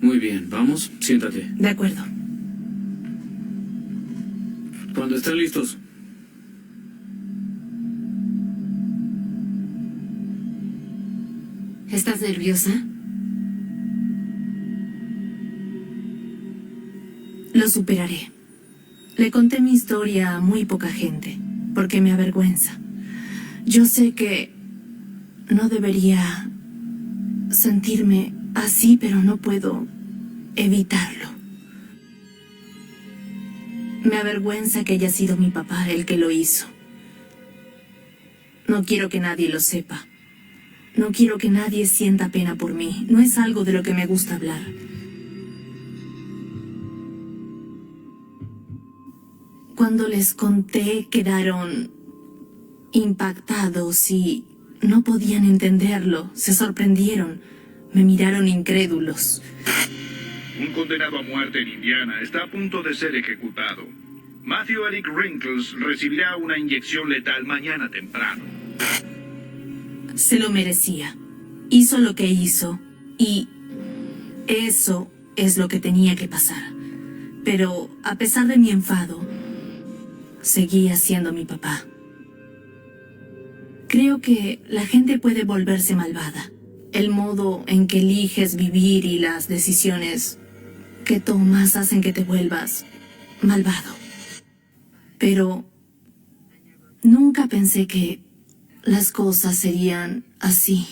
Muy bien, vamos, siéntate. De acuerdo. Cuando estén listos. ¿Estás nerviosa? Lo superaré. Le conté mi historia a muy poca gente, porque me avergüenza. Yo sé que no debería sentirme así, pero no puedo evitarlo. Me avergüenza que haya sido mi papá el que lo hizo. No quiero que nadie lo sepa. No quiero que nadie sienta pena por mí. No es algo de lo que me gusta hablar. Cuando les conté, quedaron impactados y no podían entenderlo. Se sorprendieron. Me miraron incrédulos. Un condenado a muerte en Indiana está a punto de ser ejecutado. Matthew Eric Wrinkles recibirá una inyección letal mañana temprano. Se lo merecía. Hizo lo que hizo y eso es lo que tenía que pasar. Pero a pesar de mi enfado, seguía siendo mi papá. Creo que la gente puede volverse malvada. El modo en que eliges vivir y las decisiones que tomas hacen que te vuelvas malvado. Pero nunca pensé que las cosas serían así.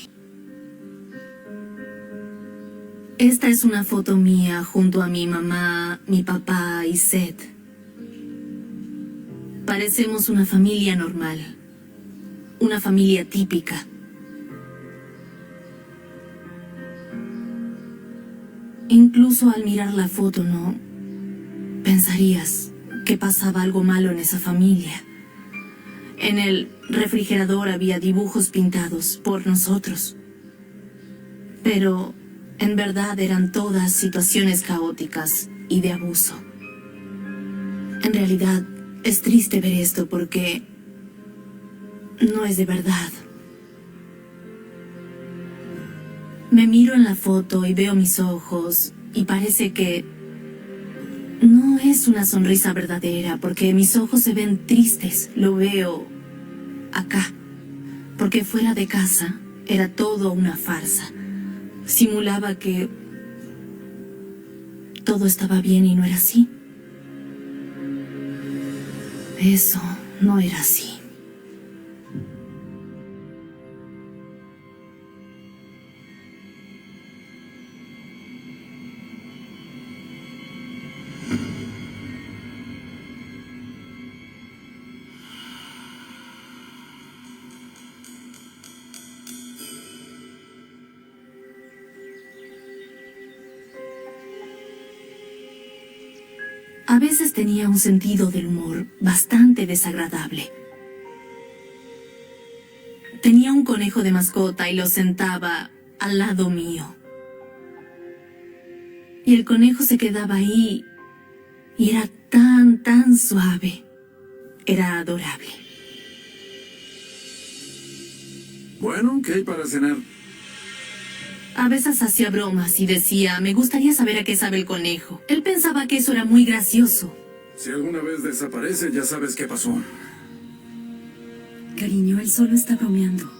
Esta es una foto mía junto a mi mamá, mi papá y Seth. Parecemos una familia normal. Una familia típica. Incluso al mirar la foto no pensarías que pasaba algo malo en esa familia. En el refrigerador había dibujos pintados por nosotros. Pero en verdad eran todas situaciones caóticas y de abuso. En realidad es triste ver esto porque no es de verdad. Me miro en la foto y veo mis ojos y parece que no es una sonrisa verdadera porque mis ojos se ven tristes. Lo veo acá, porque fuera de casa era todo una farsa. Simulaba que todo estaba bien y no era así. Eso no era así. A veces tenía un sentido del humor bastante desagradable. Tenía un conejo de mascota y lo sentaba al lado mío. Y el conejo se quedaba ahí y era tan suave. Era adorable. Bueno, ¿qué hay para cenar? A veces hacía bromas y decía, me gustaría saber a qué sabe el conejo. Él pensaba que eso era muy gracioso. Si alguna vez desaparece, ya sabes qué pasó. Cariño, él solo está bromeando.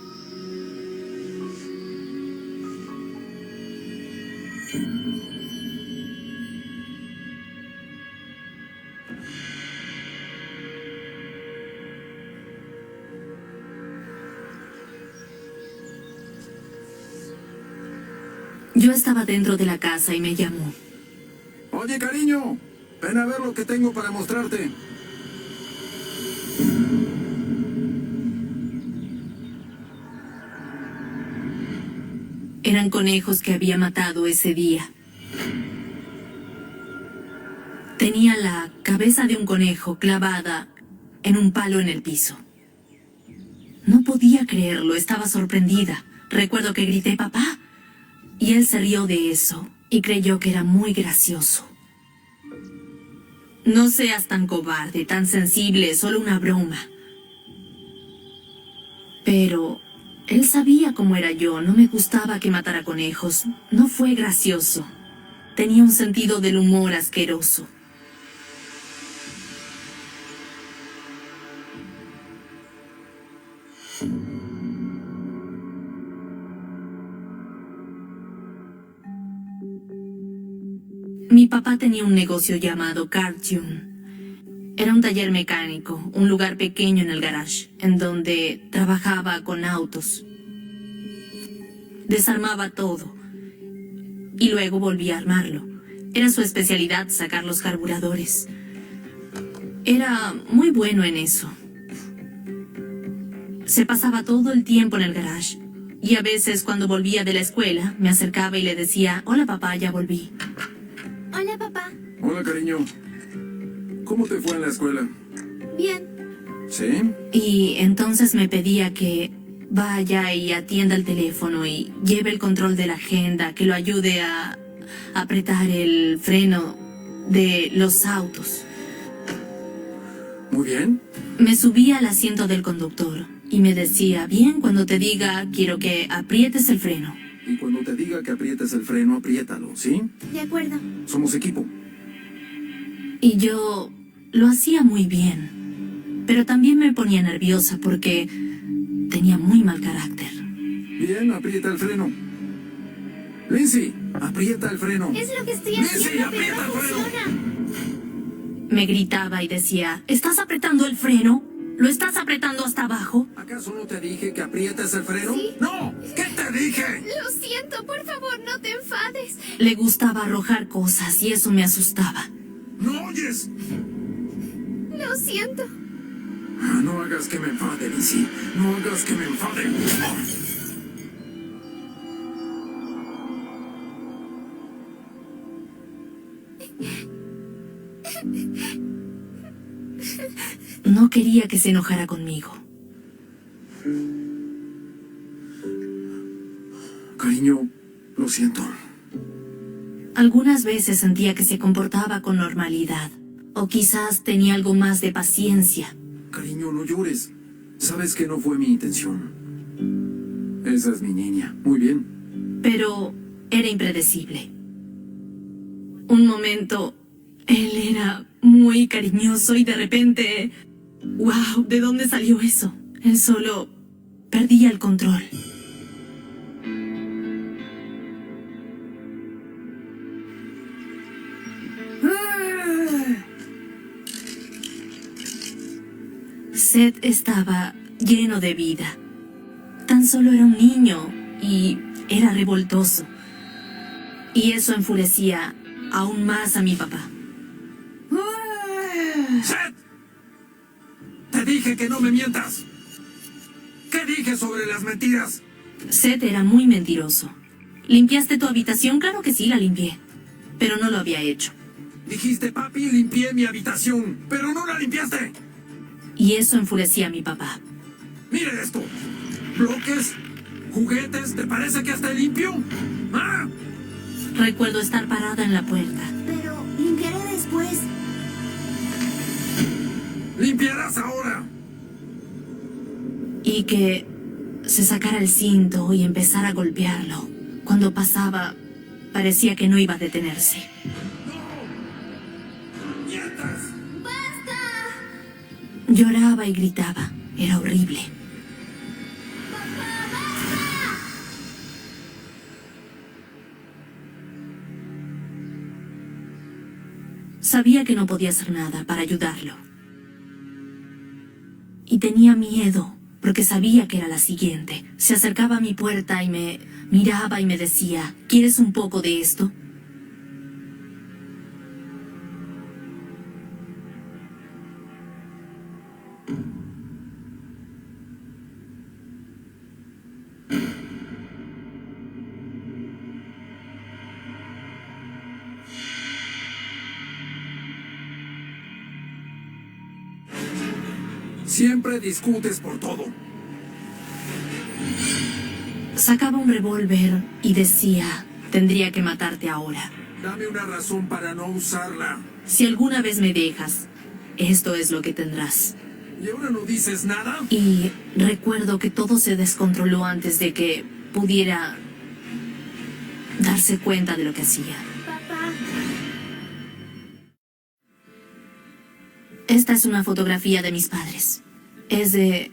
Yo estaba dentro de la casa y me llamó. Oye, cariño, ven a ver lo que tengo para mostrarte. Eran conejos que había matado ese día. Tenía la cabeza de un conejo clavada en un palo en el piso. No podía creerlo, estaba sorprendida. Recuerdo que grité, papá, y él se rió de eso y creyó que era muy gracioso. No seas tan cobarde, tan sensible, solo una broma. Pero él sabía cómo era yo, no me gustaba que matara conejos, no fue gracioso. tenía un sentido del humor asqueroso. Mi papá tenía un negocio llamado Cartoon. Era un taller mecánico, un lugar pequeño en el garage, en donde trabajaba con autos. Desarmaba todo y luego volvía a armarlo. Era su especialidad sacar los carburadores. Era muy bueno en eso. Se pasaba todo el tiempo en el garage y a veces cuando volvía de la escuela me acercaba y le decía: hola papá, ya volví. Hola, papá. Hola, cariño. ¿Cómo te fue en la escuela? Bien. ¿Sí? Y entonces me pedía que vaya y atienda el teléfono y lleve el control de la agenda, que lo ayude a apretar el freno de los autos. Muy bien. Me subía al asiento del conductor y me decía: bien, cuando te diga quiero que aprietes el freno. Y cuando te diga que aprietes el freno, apriétalo, ¿sí? De acuerdo. Somos equipo. Y yo lo hacía muy bien, pero también me ponía nerviosa porque tenía muy mal carácter. Bien, aprieta el freno. Lindsay, aprieta el freno. Es lo que estoy Lindsay, haciendo, pero aprieta no el freno. funciona. Me gritaba y decía: ¿estás apretando el freno? ¿Lo estás apretando hasta abajo? ¿Acaso no te dije que aprietes el freno? Sí. ¡No! ¿Qué te dije? Lo siento, por favor, no te enfades. Le gustaba arrojar cosas y eso me asustaba. ¿No oyes? Lo siento. No hagas que me enfade, Lindsay. No hagas que me enfade. No quería que se enojara conmigo. Cariño, lo siento. Algunas veces sentía que se comportaba con normalidad, o quizás tenía algo más de paciencia. Cariño, no llores. Sabes que no fue mi intención. Esa es mi niña. Muy bien. Pero era impredecible. Un momento, él era muy cariñoso y de repente... ¡Wow! ¿De dónde salió eso? Él solo perdía el control. Seth estaba lleno de vida. Tan solo era un niño y era revoltoso. Y eso enfurecía aún más a mi papá. ¡Seth! Te dije que no me mientas. ¿Qué dije sobre las mentiras? Seth era muy mentiroso. ¿Limpiaste tu habitación? Claro que sí, la limpié. Pero no lo había hecho. Dijiste, papi, limpié mi habitación, pero no la limpiaste. Y eso enfurecía a mi papá. Mire esto. Bloques, juguetes, ¿te parece que está limpio? ¿Ah? Recuerdo estar parada en la puerta. Pero limpiaré después. Limpiarás ahora. Y que se sacara el cinto y empezara a golpearlo. Cuando pasaba, parecía que no iba a detenerse. ¡No! ¡Mientas! Lloraba y gritaba. Era horrible. Sabía que no podía hacer nada para ayudarlo. Y tenía miedo, porque sabía que era la siguiente. Se acercaba a mi puerta y me miraba y me decía: ¿quieres un poco de esto? Siempre discutes por todo. Sacaba un revólver y decía: tendría que matarte ahora. Dame una razón para no usarla. Si alguna vez me dejas, esto es lo que tendrás. ¿Y ahora no dices nada? Y recuerdo que todo se descontroló antes de que pudiera darse cuenta de lo que hacía. Papá, Esta es una fotografía de mis padres. Es de...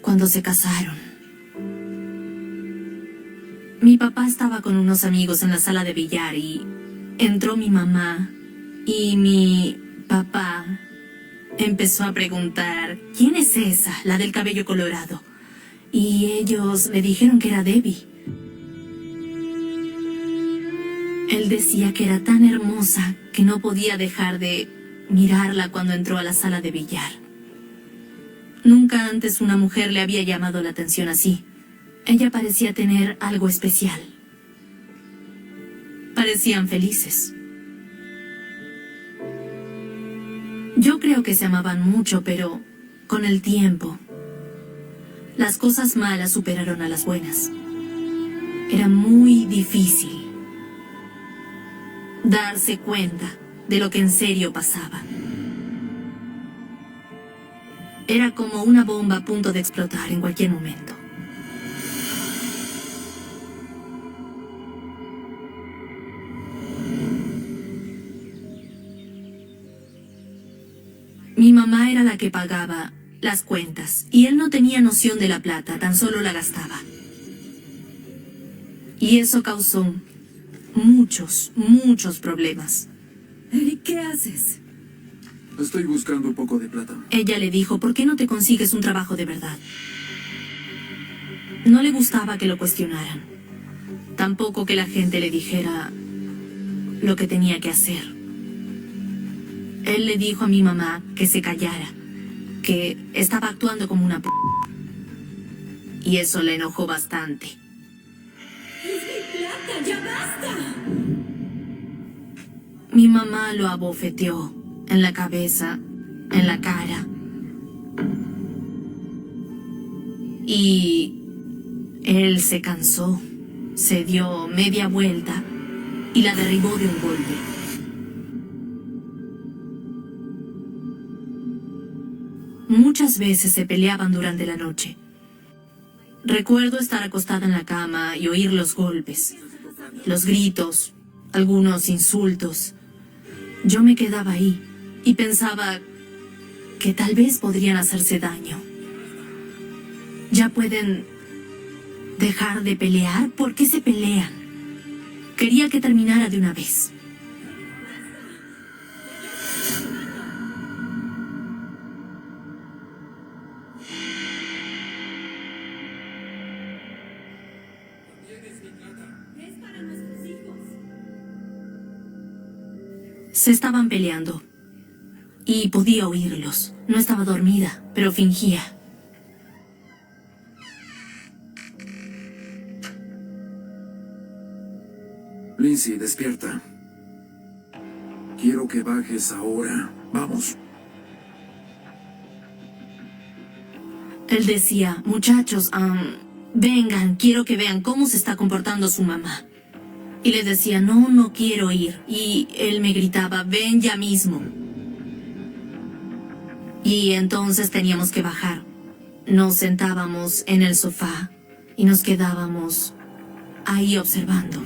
cuando se casaron. Mi papá estaba con unos amigos en la sala de billar y entró mi mamá y mi papá empezó a preguntar, ¿quién es esa, la del cabello colorado? Y ellos le dijeron que era Debbie. Él decía que era tan hermosa que no podía dejar de mirarla cuando entró a la sala de billar. Nunca antes una mujer le había llamado la atención así. Ella parecía tener algo especial. Parecían felices. Yo creo que se amaban mucho, pero con el tiempo, las cosas malas superaron a las buenas. Era muy difícil darse cuenta de lo que en serio pasaba. Era como una bomba a punto de explotar en cualquier momento. Mi mamá era la que pagaba las cuentas y él no tenía noción de la plata, tan solo la gastaba. Y eso causó muchos problemas. Eric, ¿qué haces? Estoy buscando un poco de plata. Ella le dijo, ¿por qué no te consigues un trabajo de verdad? No le gustaba que lo cuestionaran. Tampoco que la gente le dijera lo que tenía que hacer. Él le dijo a mi mamá que se callara, que estaba actuando como una p***. Y eso le enojó bastante. ¡Es mi plata! ¡Ya basta! Mi mamá lo abofeteó en la cabeza, en la cara. Y él se cansó, se dio media vuelta y la derribó de un golpe. Muchas veces se peleaban durante la noche. Recuerdo estar acostada en la cama y oír los golpes, los gritos, algunos insultos. Yo me quedaba ahí y pensaba que tal vez podrían hacerse daño. ¿Ya pueden dejar de pelear? ¿Por qué se pelean? Quería que terminara de una vez. Es para nuestros hijos. Se estaban peleando y podía oírlos. No estaba dormida, pero fingía. Lindsay, despierta. Quiero que bajes ahora. Vamos. Él decía, muchachos, vengan, quiero que vean cómo se está comportando su mamá. Y le decía, no quiero ir. Y él me gritaba, ven ya mismo. Y entonces teníamos que bajar. Nos sentábamos en el sofá y nos quedábamos ahí observando.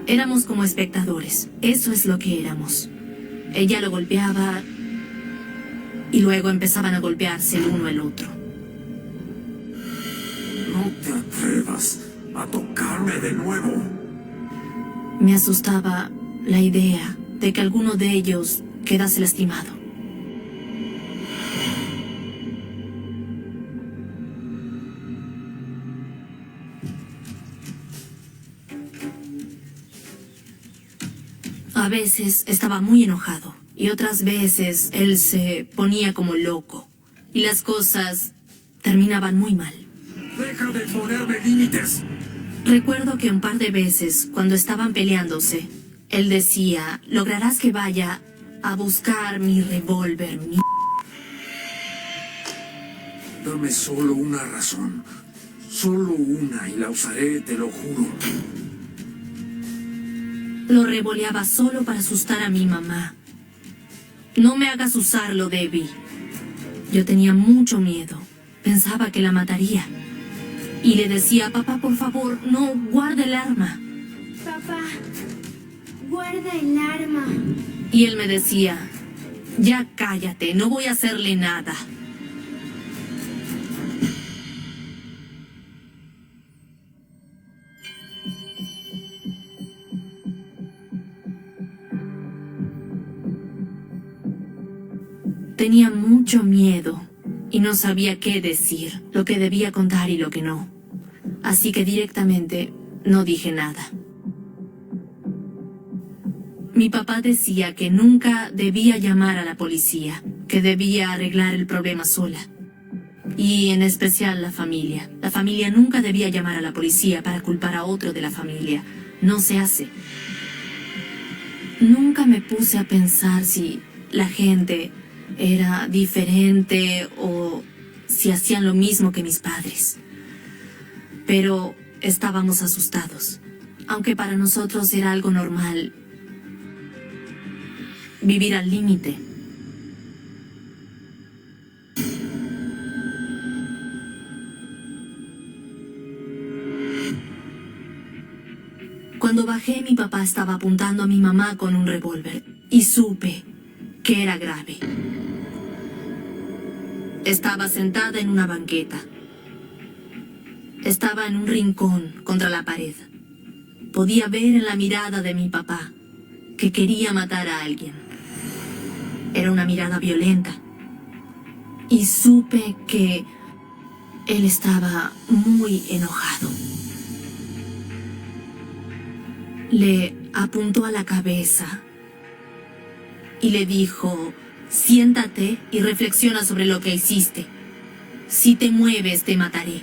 Éramos como espectadores, eso es lo que éramos. Ella lo golpeaba y luego empezaban a golpearse el uno el otro. No te atrevas a tocarme de nuevo. Me asustaba la idea de que alguno de ellos quedase lastimado. A veces estaba muy enojado y otras veces él se ponía como loco y las cosas terminaban muy mal. Deja de ponerme límites. Recuerdo que un par de veces, cuando estaban peleándose, él decía, lograrás que vaya a buscar mi revólver, mi... Dame solo una razón. Solo una y la usaré, te lo juro. Lo revoleaba solo para asustar a mi mamá. No me hagas usarlo, Debbie. Yo tenía mucho miedo. Pensaba que la mataría. Y le decía, papá, por favor, no, guarda el arma. Papá, guarda el arma. Y él me decía, ya cállate, no voy a hacerle nada. Tenía mucho miedo y no sabía qué decir, lo que debía contar y lo que no. Así que directamente no dije nada. Mi papá decía que nunca debía llamar a la policía, que debía arreglar el problema sola. Y en especial la familia. La familia nunca debía llamar a la policía para culpar a otro de la familia. No se hace. Nunca me puse a pensar si la gente era diferente o si hacían lo mismo que mis padres. Pero estábamos asustados, aunque para nosotros era algo normal vivir al límite. Cuando bajé, mi papá estaba apuntando a mi mamá con un revólver y supe que era grave. Estaba sentada en una banqueta. Estaba en un rincón contra la pared. Podía ver en la mirada de mi papá que quería matar a alguien. Era una mirada violenta. Y supe que él estaba muy enojado. Le apuntó a la cabeza y le dijo, siéntate y reflexiona sobre lo que hiciste. Si te mueves, te mataré.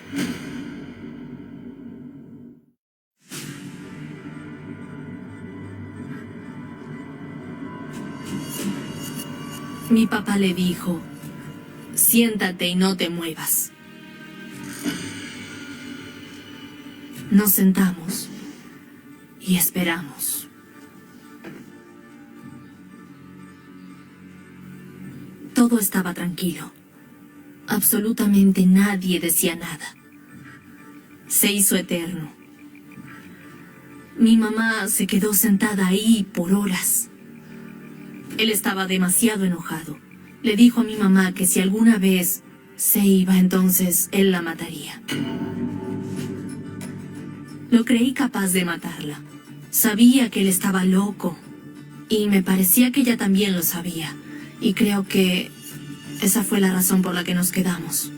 Mi papá le dijo, siéntate y no te muevas. Nos sentamos y esperamos. Todo estaba tranquilo. Absolutamente nadie decía nada. Se hizo eterno. Mi mamá se quedó sentada ahí por horas. Él estaba demasiado enojado. Le dijo a mi mamá que si alguna vez se iba, entonces él la mataría. Lo creí capaz de matarla. Sabía que él estaba loco. Y me parecía que ella también lo sabía. Y creo que esa fue la razón por la que nos quedamos.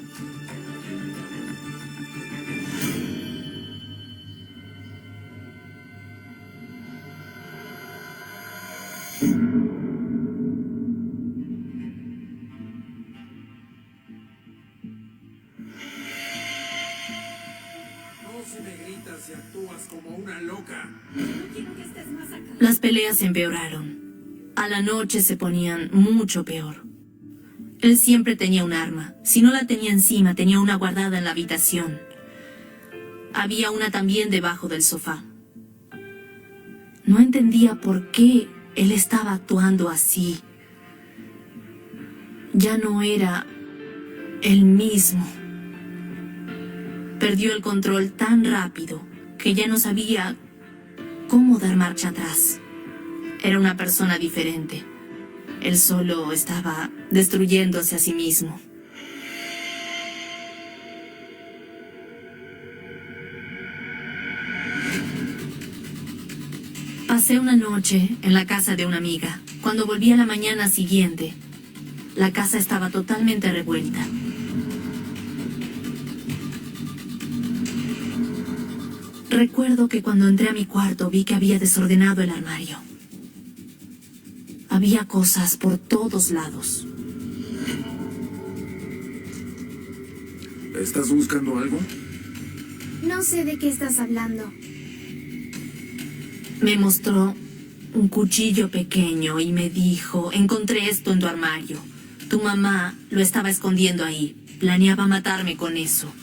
Si me gritas y actúas como una loca. No quiero que estés más acá. Las peleas empeoraron. A la noche se ponían mucho peor. Él siempre tenía un arma. Si no la tenía encima, tenía una guardada en la habitación. Había una también debajo del sofá. No entendía por qué él estaba actuando así. Ya no era el mismo. Perdió el control tan rápido que ya no sabía cómo dar marcha atrás. Era una persona diferente. Él solo estaba destruyéndose a sí mismo. Pasé una noche en la casa de una amiga. Cuando volví a la mañana siguiente, la casa estaba totalmente revuelta. Recuerdo que cuando entré a mi cuarto vi que había desordenado el armario. Había cosas por todos lados. ¿Estás buscando algo? No sé de qué estás hablando. Me mostró un cuchillo pequeño y me dijo, encontré esto en tu armario. Tu mamá lo estaba escondiendo ahí. Planeaba matarme con eso.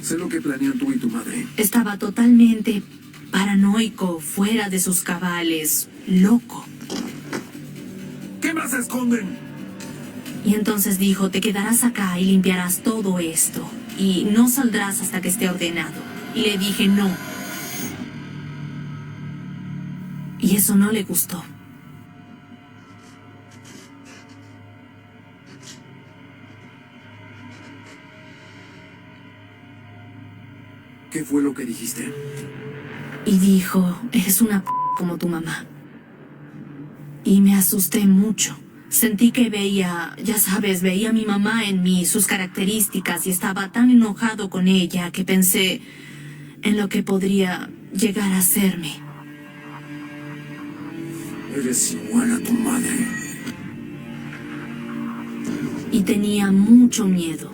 Sé lo que planean tú y tu madre. Estaba totalmente paranoico, fuera de sus cabales, loco. ¿Qué más esconden? Y entonces dijo, te quedarás acá y limpiarás todo esto. Y no saldrás hasta que esté ordenado. Y le dije, no. y eso no le gustó. ¿Qué fue lo que dijiste? Y dijo, eres una como tu mamá. Y me asusté mucho. Sentí que veía, ya sabes, veía a mi mamá en mí, sus características, y estaba tan enojado con ella que pensé en lo que podría llegar a hacerme. Eres igual a tu madre. Y tenía mucho miedo.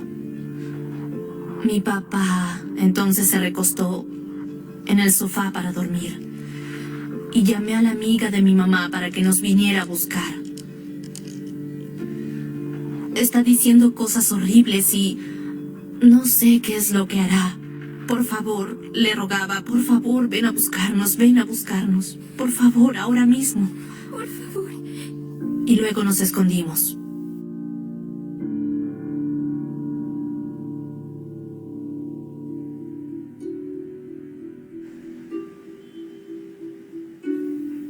Mi papá entonces se recostó en el sofá para dormir. Y llamé a la amiga de mi mamá para que nos viniera a buscar. Está diciendo cosas horribles y no sé qué es lo que hará. Por favor, le rogaba, por favor, ven a buscarnos, ven a buscarnos. Por favor, ahora mismo. Por favor. Y luego nos escondimos.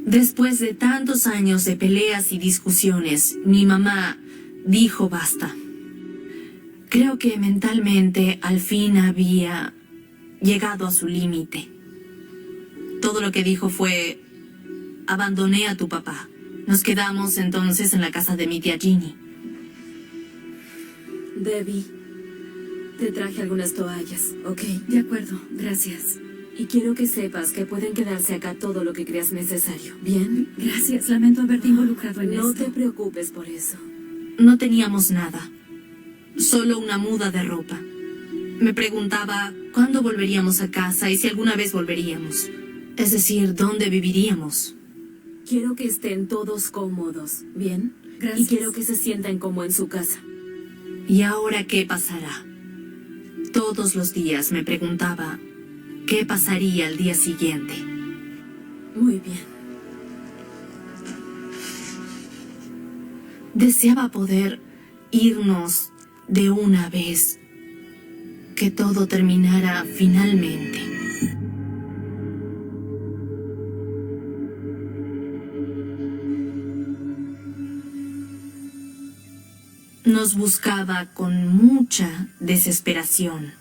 Después de tantos años de peleas y discusiones, mi mamá dijo basta. Creo que mentalmente al fin había llegado a su límite. Todo lo que dijo fue, abandoné a tu papá. Nos quedamos entonces en la casa de mi tía Ginny. Debbie, te traje algunas toallas, ¿ok? De acuerdo, gracias. Y quiero que sepas que pueden quedarse acá todo lo que creas necesario, ¿bien? Gracias, lamento haberte involucrado en esto. No te preocupes por eso. No teníamos nada, solo una muda de ropa. Me preguntaba cuándo volveríamos a casa y si alguna vez volveríamos. Es decir, dónde viviríamos. Quiero que estén todos cómodos, ¿bien? Gracias. Y quiero que se sientan como en su casa. ¿Y ahora qué pasará? Todos los días me preguntaba qué pasaría al día siguiente. Muy bien. Deseaba poder irnos de una vez, que todo terminara finalmente. Nos buscaba con mucha desesperación.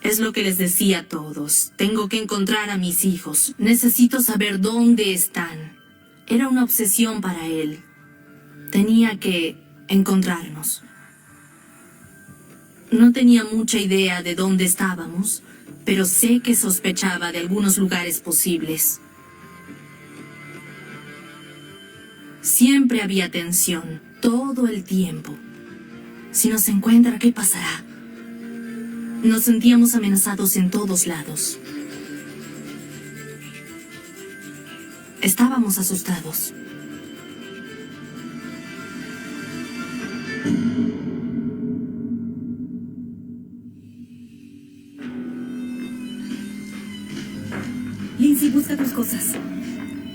Es lo que les decía a todos. Tengo que encontrar a mis hijos. Necesito saber dónde están. Era una obsesión para él. Tenía que encontrarnos. No tenía mucha idea de dónde estábamos, pero sé que sospechaba de algunos lugares posibles. Siempre había tensión, todo el tiempo. Si nos encuentra, ¿qué pasará? Nos sentíamos amenazados en todos lados. Estábamos asustados. Lindsay, busca tus cosas.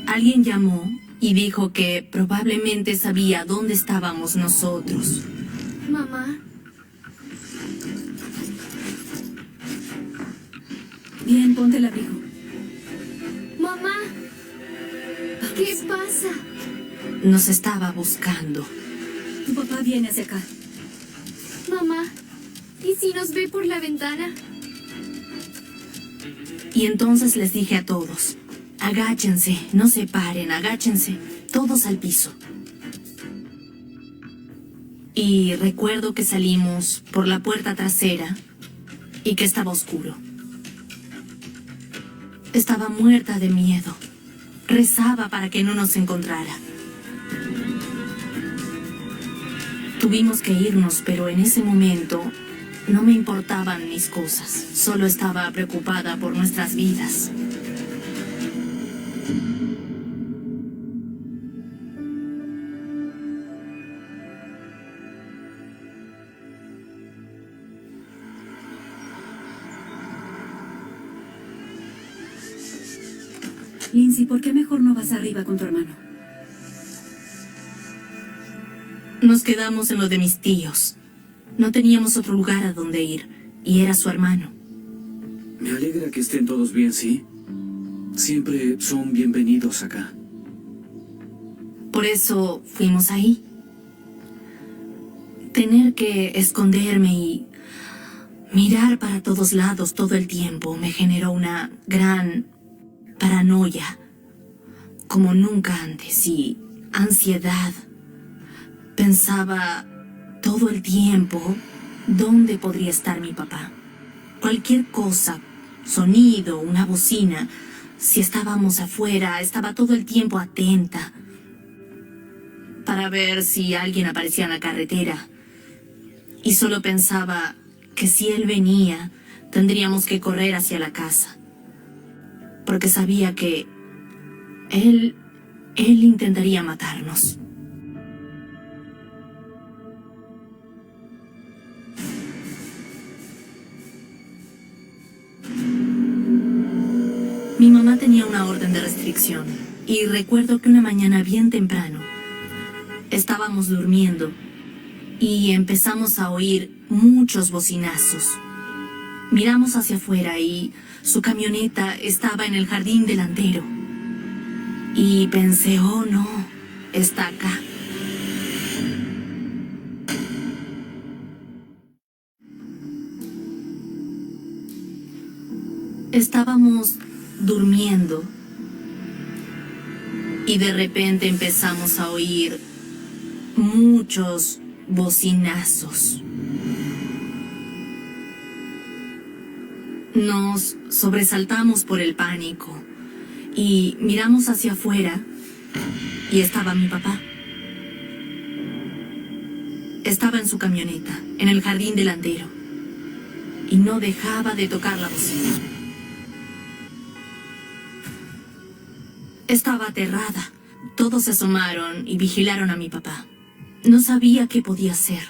Alguien llamó y dijo que probablemente sabía dónde estábamos nosotros. Mamá, Bien, ponte el abrigo. mamá, ¿qué pasa? Nos estaba buscando. Tu papá viene hacia acá. Mamá, ¿y si nos ve por la ventana? Y entonces les dije a todos, agáchense, no se paren, agáchense, todos al piso. Y recuerdo que salimos por la puerta trasera y que estaba oscuro. Estaba muerta de miedo. Rezaba para que no nos encontrara. Tuvimos que irnos, pero en ese momento no me importaban mis cosas. Solo estaba preocupada por nuestras vidas. Lindsay, ¿por qué mejor no vas arriba con tu hermano? Nos quedamos en lo de mis tíos. No teníamos otro lugar a donde ir, y era su hermano. Me alegra que estén todos bien, ¿sí? Siempre son bienvenidos acá. Por eso fuimos ahí. Tener que esconderme y mirar para todos lados todo el tiempo me generó una gran paranoia, como nunca antes, y ansiedad. Pensaba todo el tiempo dónde podría estar mi papá. Cualquier cosa, sonido, una bocina, si estábamos afuera, estaba todo el tiempo atenta para ver si alguien aparecía en la carretera. Y solo pensaba que si él venía, tendríamos que correr hacia la casa. Porque sabía que él intentaría matarnos. Mi mamá tenía una orden de restricción y recuerdo que una mañana bien temprano estábamos durmiendo y empezamos a oír muchos bocinazos. Miramos hacia afuera y su camioneta estaba en el jardín delantero. Y pensé, oh no, está acá. Estábamos durmiendo y de repente empezamos a oír muchos bocinazos. Nos sobresaltamos por el pánico y miramos hacia afuera y estaba mi papá. Estaba en su camioneta, en el jardín delantero, y no dejaba de tocar la bocina. Estaba aterrada. Todos se asomaron y vigilaron a mi papá. No sabía qué podía hacer,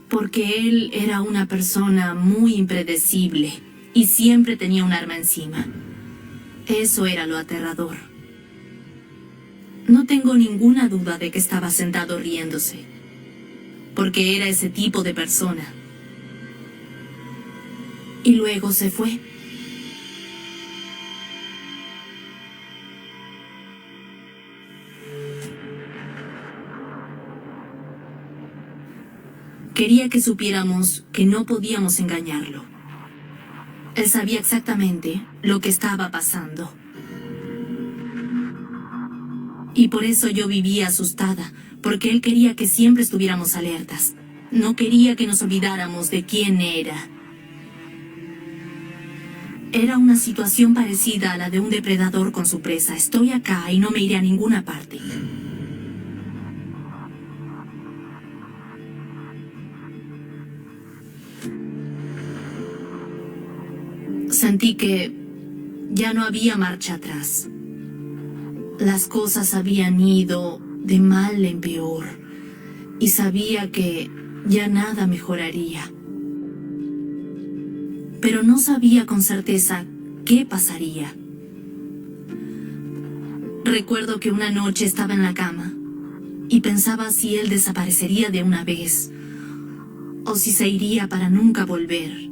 porque él era una persona muy impredecible y siempre tenía un arma encima. Eso era lo aterrador. No tengo ninguna duda de que estaba sentado riéndose, porque era ese tipo de persona. Y luego se fue. Quería que supiéramos que no podíamos engañarlo. Él sabía exactamente lo que estaba pasando. Y por eso yo vivía asustada, porque él quería que siempre estuviéramos alertas. No quería que nos olvidáramos de quién era. Era una situación parecida a la de un depredador con su presa. Estoy acá y no me iré a ninguna parte. Sentí que ya no había marcha atrás. Las cosas habían ido de mal en peor y sabía que ya nada mejoraría. Pero no sabía con certeza qué pasaría. Recuerdo que una noche estaba en la cama y pensaba si él desaparecería de una vez o si se iría para nunca volver.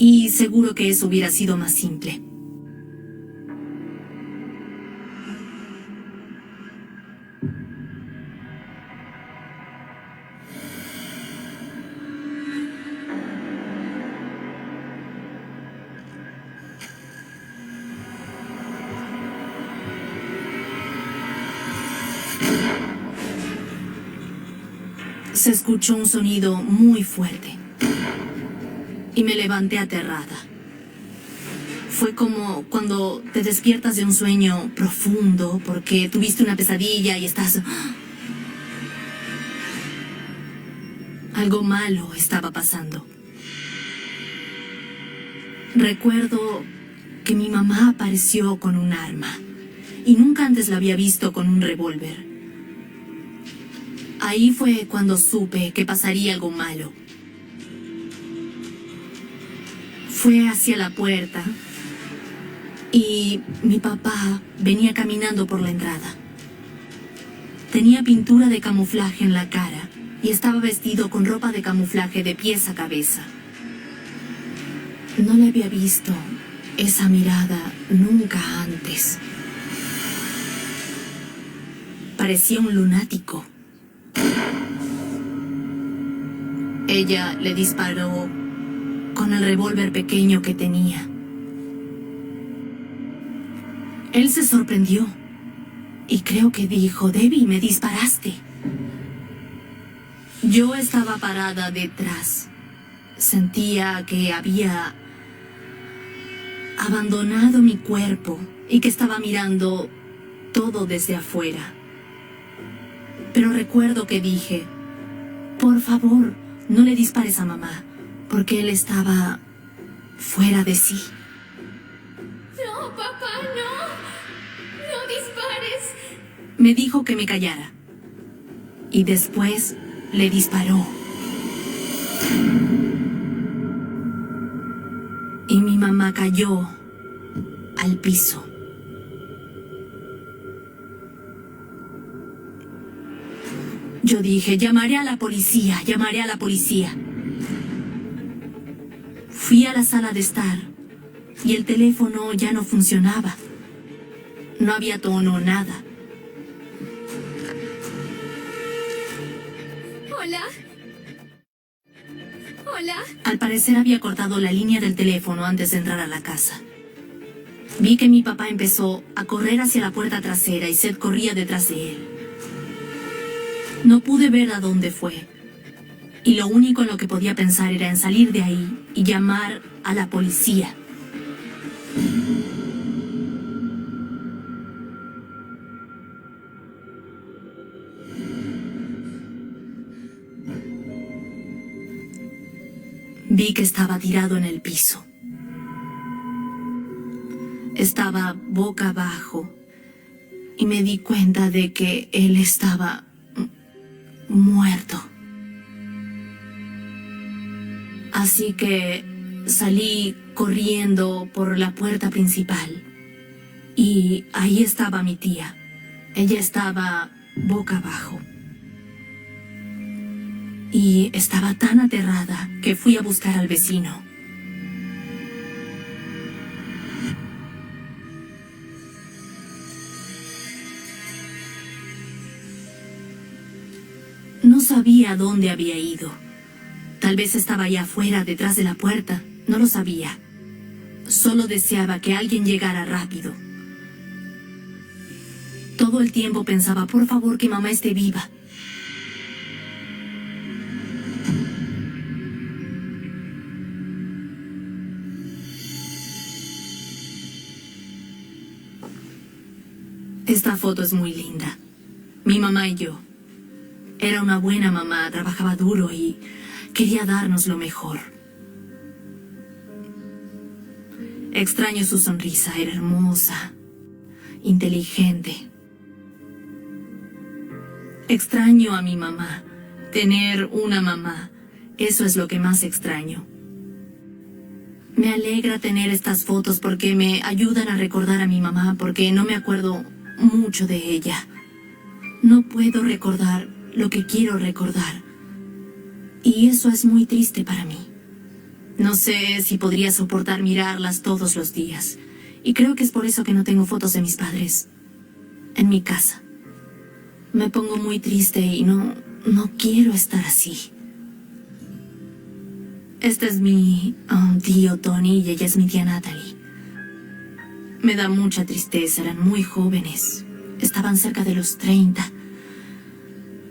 Y seguro que eso hubiera sido más simple. Se escuchó un sonido muy fuerte y me levanté aterrada. Fue como cuando te despiertas de un sueño profundo porque tuviste una pesadilla y estás... Algo malo estaba pasando. Recuerdo que mi mamá apareció con un arma y nunca antes la había visto con un revólver. Ahí fue cuando supe que pasaría algo malo. Fue hacia la puerta y mi papá venía caminando por la entrada. Tenía pintura de camuflaje en la cara y estaba vestido con ropa de camuflaje de pies a cabeza. No le había visto esa mirada nunca antes. parecía un lunático. Ella le disparó con el revólver pequeño que tenía. Él se sorprendió y creo que dijo: Debbie, me disparaste. Yo estaba parada detrás. Sentía que había abandonado mi cuerpo y que estaba mirando todo desde afuera. Pero recuerdo que dije: por favor, no le dispares a mamá, porque él estaba fuera de sí. No, papá, no. No dispares. Me dijo que me callara. Y después le disparó. Y mi mamá cayó al piso. Yo dije: llamaré a la policía, llamaré a la policía. Fui a la sala de estar y el teléfono ya no funcionaba. No había tono, nada. Hola. Hola. Al parecer había cortado la línea del teléfono antes de entrar a la casa. Vi que mi papá empezó a correr hacia la puerta trasera y Seth corría detrás de él. No pude ver a dónde fue. Y lo único en lo que podía pensar era en salir de ahí y llamar a la policía. Vi que estaba tirado en el piso. Estaba boca abajo y me di cuenta de que él estaba muerto. Así que salí corriendo por la puerta principal y ahí estaba mi tía. Ella estaba boca abajo. Y estaba tan aterrada que fui a buscar al vecino. No sabía dónde había ido. Tal vez estaba allá afuera, detrás de la puerta. No lo sabía. Solo deseaba que alguien llegara rápido. Todo el tiempo pensaba: por favor, que mamá esté viva. Esta foto es muy linda. Mi mamá y yo. Era una buena mamá, trabajaba duro y quería darnos lo mejor. Extraño su sonrisa, era hermosa, inteligente. Extraño a mi mamá, tener una mamá, eso es lo que más extraño. Me alegra tener estas fotos porque me ayudan a recordar a mi mamá, porque no me acuerdo mucho de ella. No puedo recordar lo que quiero recordar. Y eso es muy triste para mí. No sé si podría soportar mirarlas todos los días. Y creo que es por eso que no tengo fotos de mis padres en mi casa. Me pongo muy triste y no quiero estar así. Este es mi tío Tony y ella es mi tía Natalie. Me da mucha tristeza, eran muy jóvenes. Estaban cerca de los 30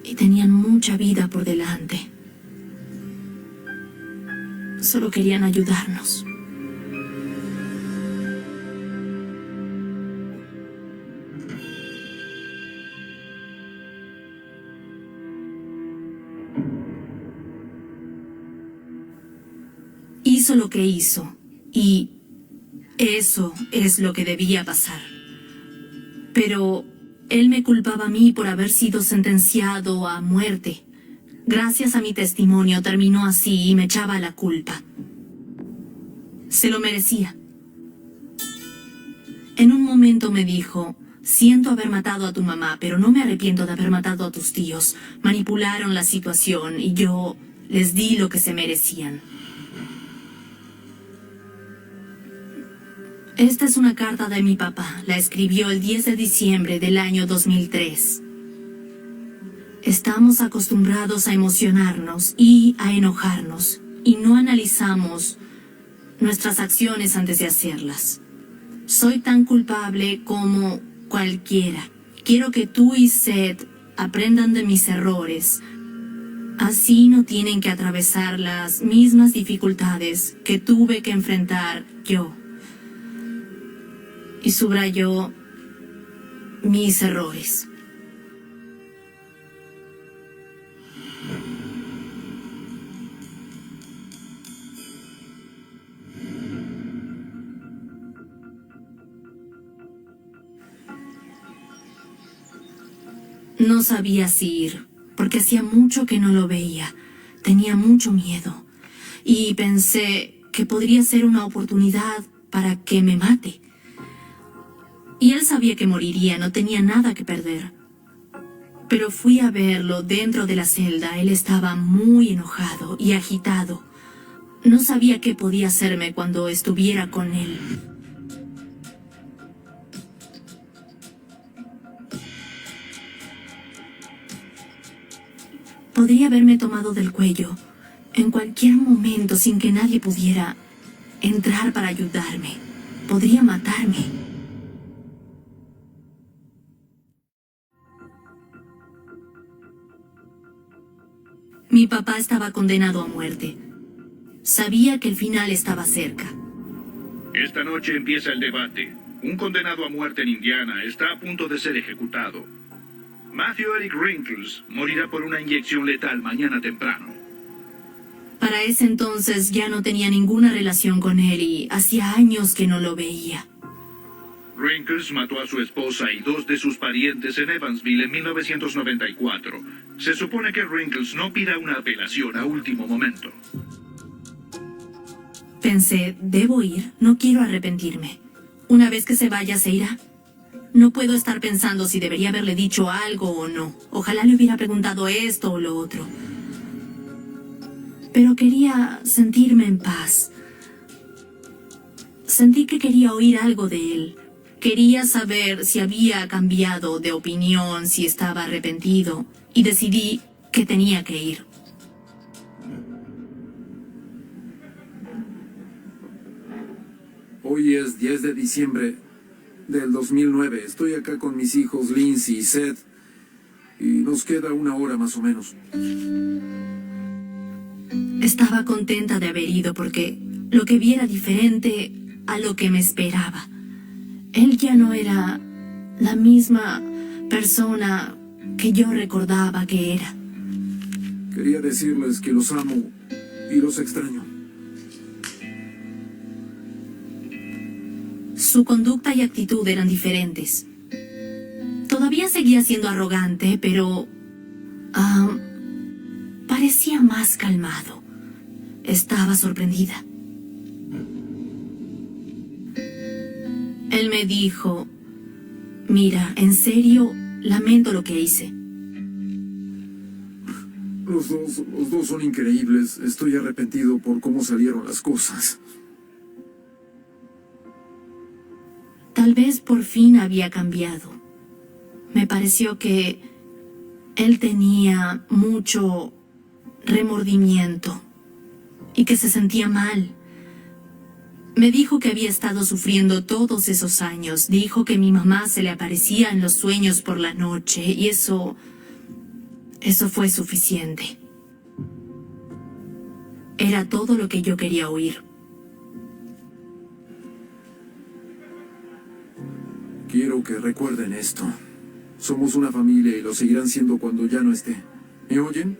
y tenían mucha vida por delante. Solo querían ayudarnos. Hizo lo que hizo y eso es lo que debía pasar. Pero él me culpaba a mí por haber sido sentenciado a muerte. Gracias a mi testimonio terminó así y me echaba la culpa. Se lo merecía. En un momento me dijo: siento haber matado a tu mamá, pero no me arrepiento de haber matado a tus tíos. Manipularon la situación y yo les di lo que se merecían. Esta es una carta de mi papá. La escribió el 10 de diciembre del año 2003. Estamos acostumbrados a emocionarnos y a enojarnos, y no analizamos nuestras acciones antes de hacerlas. Soy tan culpable como cualquiera. Quiero que tú y Seth aprendan de mis errores. Así no tienen que atravesar las mismas dificultades que tuve que enfrentar yo. Y subrayó mis errores. No sabía si ir, porque hacía mucho que no lo veía. Tenía mucho miedo. Y pensé que podría ser una oportunidad para que me mate. Y él sabía que moriría, no tenía nada que perder. Pero fui a verlo dentro de la celda. Él estaba muy enojado y agitado. No sabía qué podía hacerme cuando estuviera con él. Podría haberme tomado del cuello en cualquier momento sin que nadie pudiera entrar para ayudarme. Podría matarme. Mi papá estaba condenado a muerte. Sabía que el final estaba cerca. Esta noche empieza el debate. Un condenado a muerte en Indiana está a punto de ser ejecutado. Matthew Eric Wrinkles morirá por una inyección letal mañana temprano. Para ese entonces ya no tenía ninguna relación con él y hacía años que no lo veía. Wrinkles mató a su esposa y 2 de sus parientes en Evansville en 1994. Se supone que Wrinkles no pida una apelación a último momento. Pensé, debo ir, no quiero arrepentirme. Una vez que se vaya, se irá. No puedo estar pensando si debería haberle dicho algo o no. Ojalá le hubiera preguntado esto o lo otro. Pero quería sentirme en paz. Sentí que quería oír algo de él. Quería saber si había cambiado de opinión, si estaba arrepentido, y decidí que tenía que ir. Hoy es 10 de diciembre del 2009. Estoy acá con mis hijos Lindsay y Seth, y nos queda 1 hora más o menos. Estaba contenta de haber ido porque lo que vi era diferente a lo que me esperaba. Él ya no era la misma persona que yo recordaba que era. Quería decirles que los amo y los extraño. Su conducta y actitud eran diferentes. Todavía seguía siendo arrogante, pero parecía más calmado. Estaba sorprendida. Él me dijo, mira, en serio, lamento lo que hice. Los dos son increíbles. Estoy arrepentido por cómo salieron las cosas. Tal vez por fin había cambiado. Me pareció que él tenía mucho remordimiento y que se sentía mal. Me dijo que había estado sufriendo todos esos años. Dijo que mi mamá se le aparecía en los sueños por la noche y eso fue suficiente. Era todo lo que yo quería oír. Quiero que recuerden esto. Somos una familia y lo seguirán siendo cuando ya no esté. ¿Me oyen?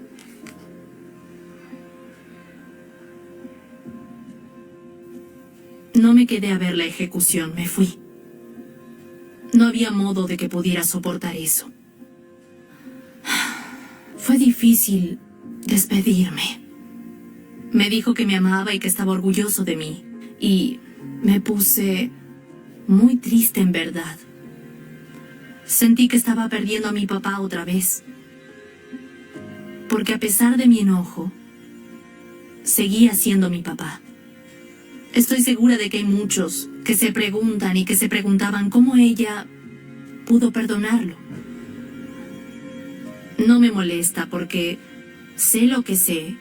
No me quedé a ver la ejecución, me fui. No había modo de que pudiera soportar eso. Fue difícil despedirme. Me dijo que me amaba y que estaba orgulloso de mí. Y me puse muy triste en verdad. Sentí que estaba perdiendo a mi papá otra vez. Porque a pesar de mi enojo, seguía siendo mi papá. Estoy segura de que hay muchos que se preguntan y que se preguntaban cómo ella pudo perdonarlo. No me molesta porque sé lo que sé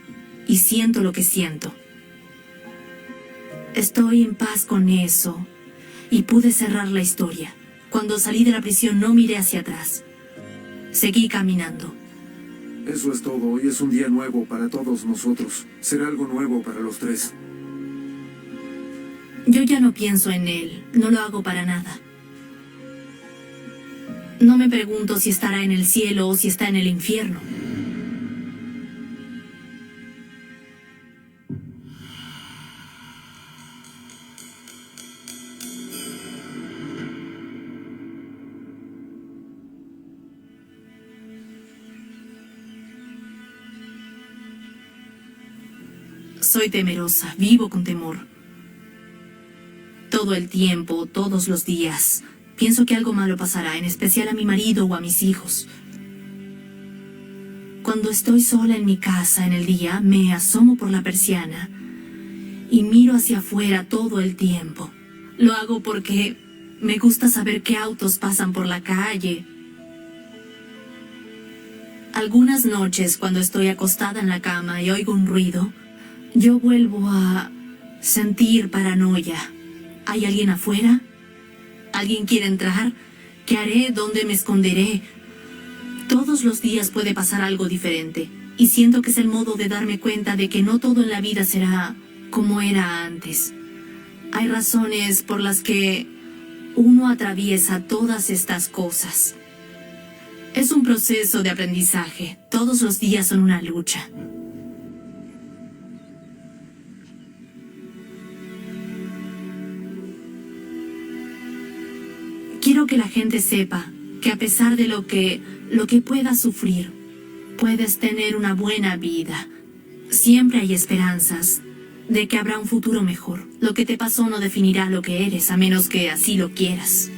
y siento lo que siento. Estoy en paz con eso y pude cerrar la historia. Cuando salí de la prisión no miré hacia atrás. Seguí caminando. Eso es todo. Hoy es un día nuevo para todos nosotros. Será algo nuevo para los tres. Yo ya no pienso en él. No lo hago para nada. No me pregunto si estará en el cielo o si está en el infierno. Soy temerosa, vivo con temor. Todo el tiempo, todos los días. Pienso que algo malo pasará, en especial a mi marido o a mis hijos. Cuando estoy sola en mi casa en el día, me asomo por la persiana y miro hacia afuera todo el tiempo. Lo hago porque me gusta saber qué autos pasan por la calle. Algunas noches, cuando estoy acostada en la cama y oigo un ruido, yo vuelvo a sentir paranoia. ¿Hay alguien afuera? ¿Alguien quiere entrar? ¿Qué haré? ¿Dónde me esconderé? Todos los días puede pasar algo diferente, y siento que es el modo de darme cuenta de que no todo en la vida será como era antes. Hay razones por las que uno atraviesa todas estas cosas. Es un proceso de aprendizaje. Todos los días son una lucha. Quiero que la gente sepa que a pesar de lo que puedas sufrir, puedes tener una buena vida. Siempre hay esperanzas de que habrá un futuro mejor. Lo que te pasó no definirá lo que eres, a menos que así lo quieras.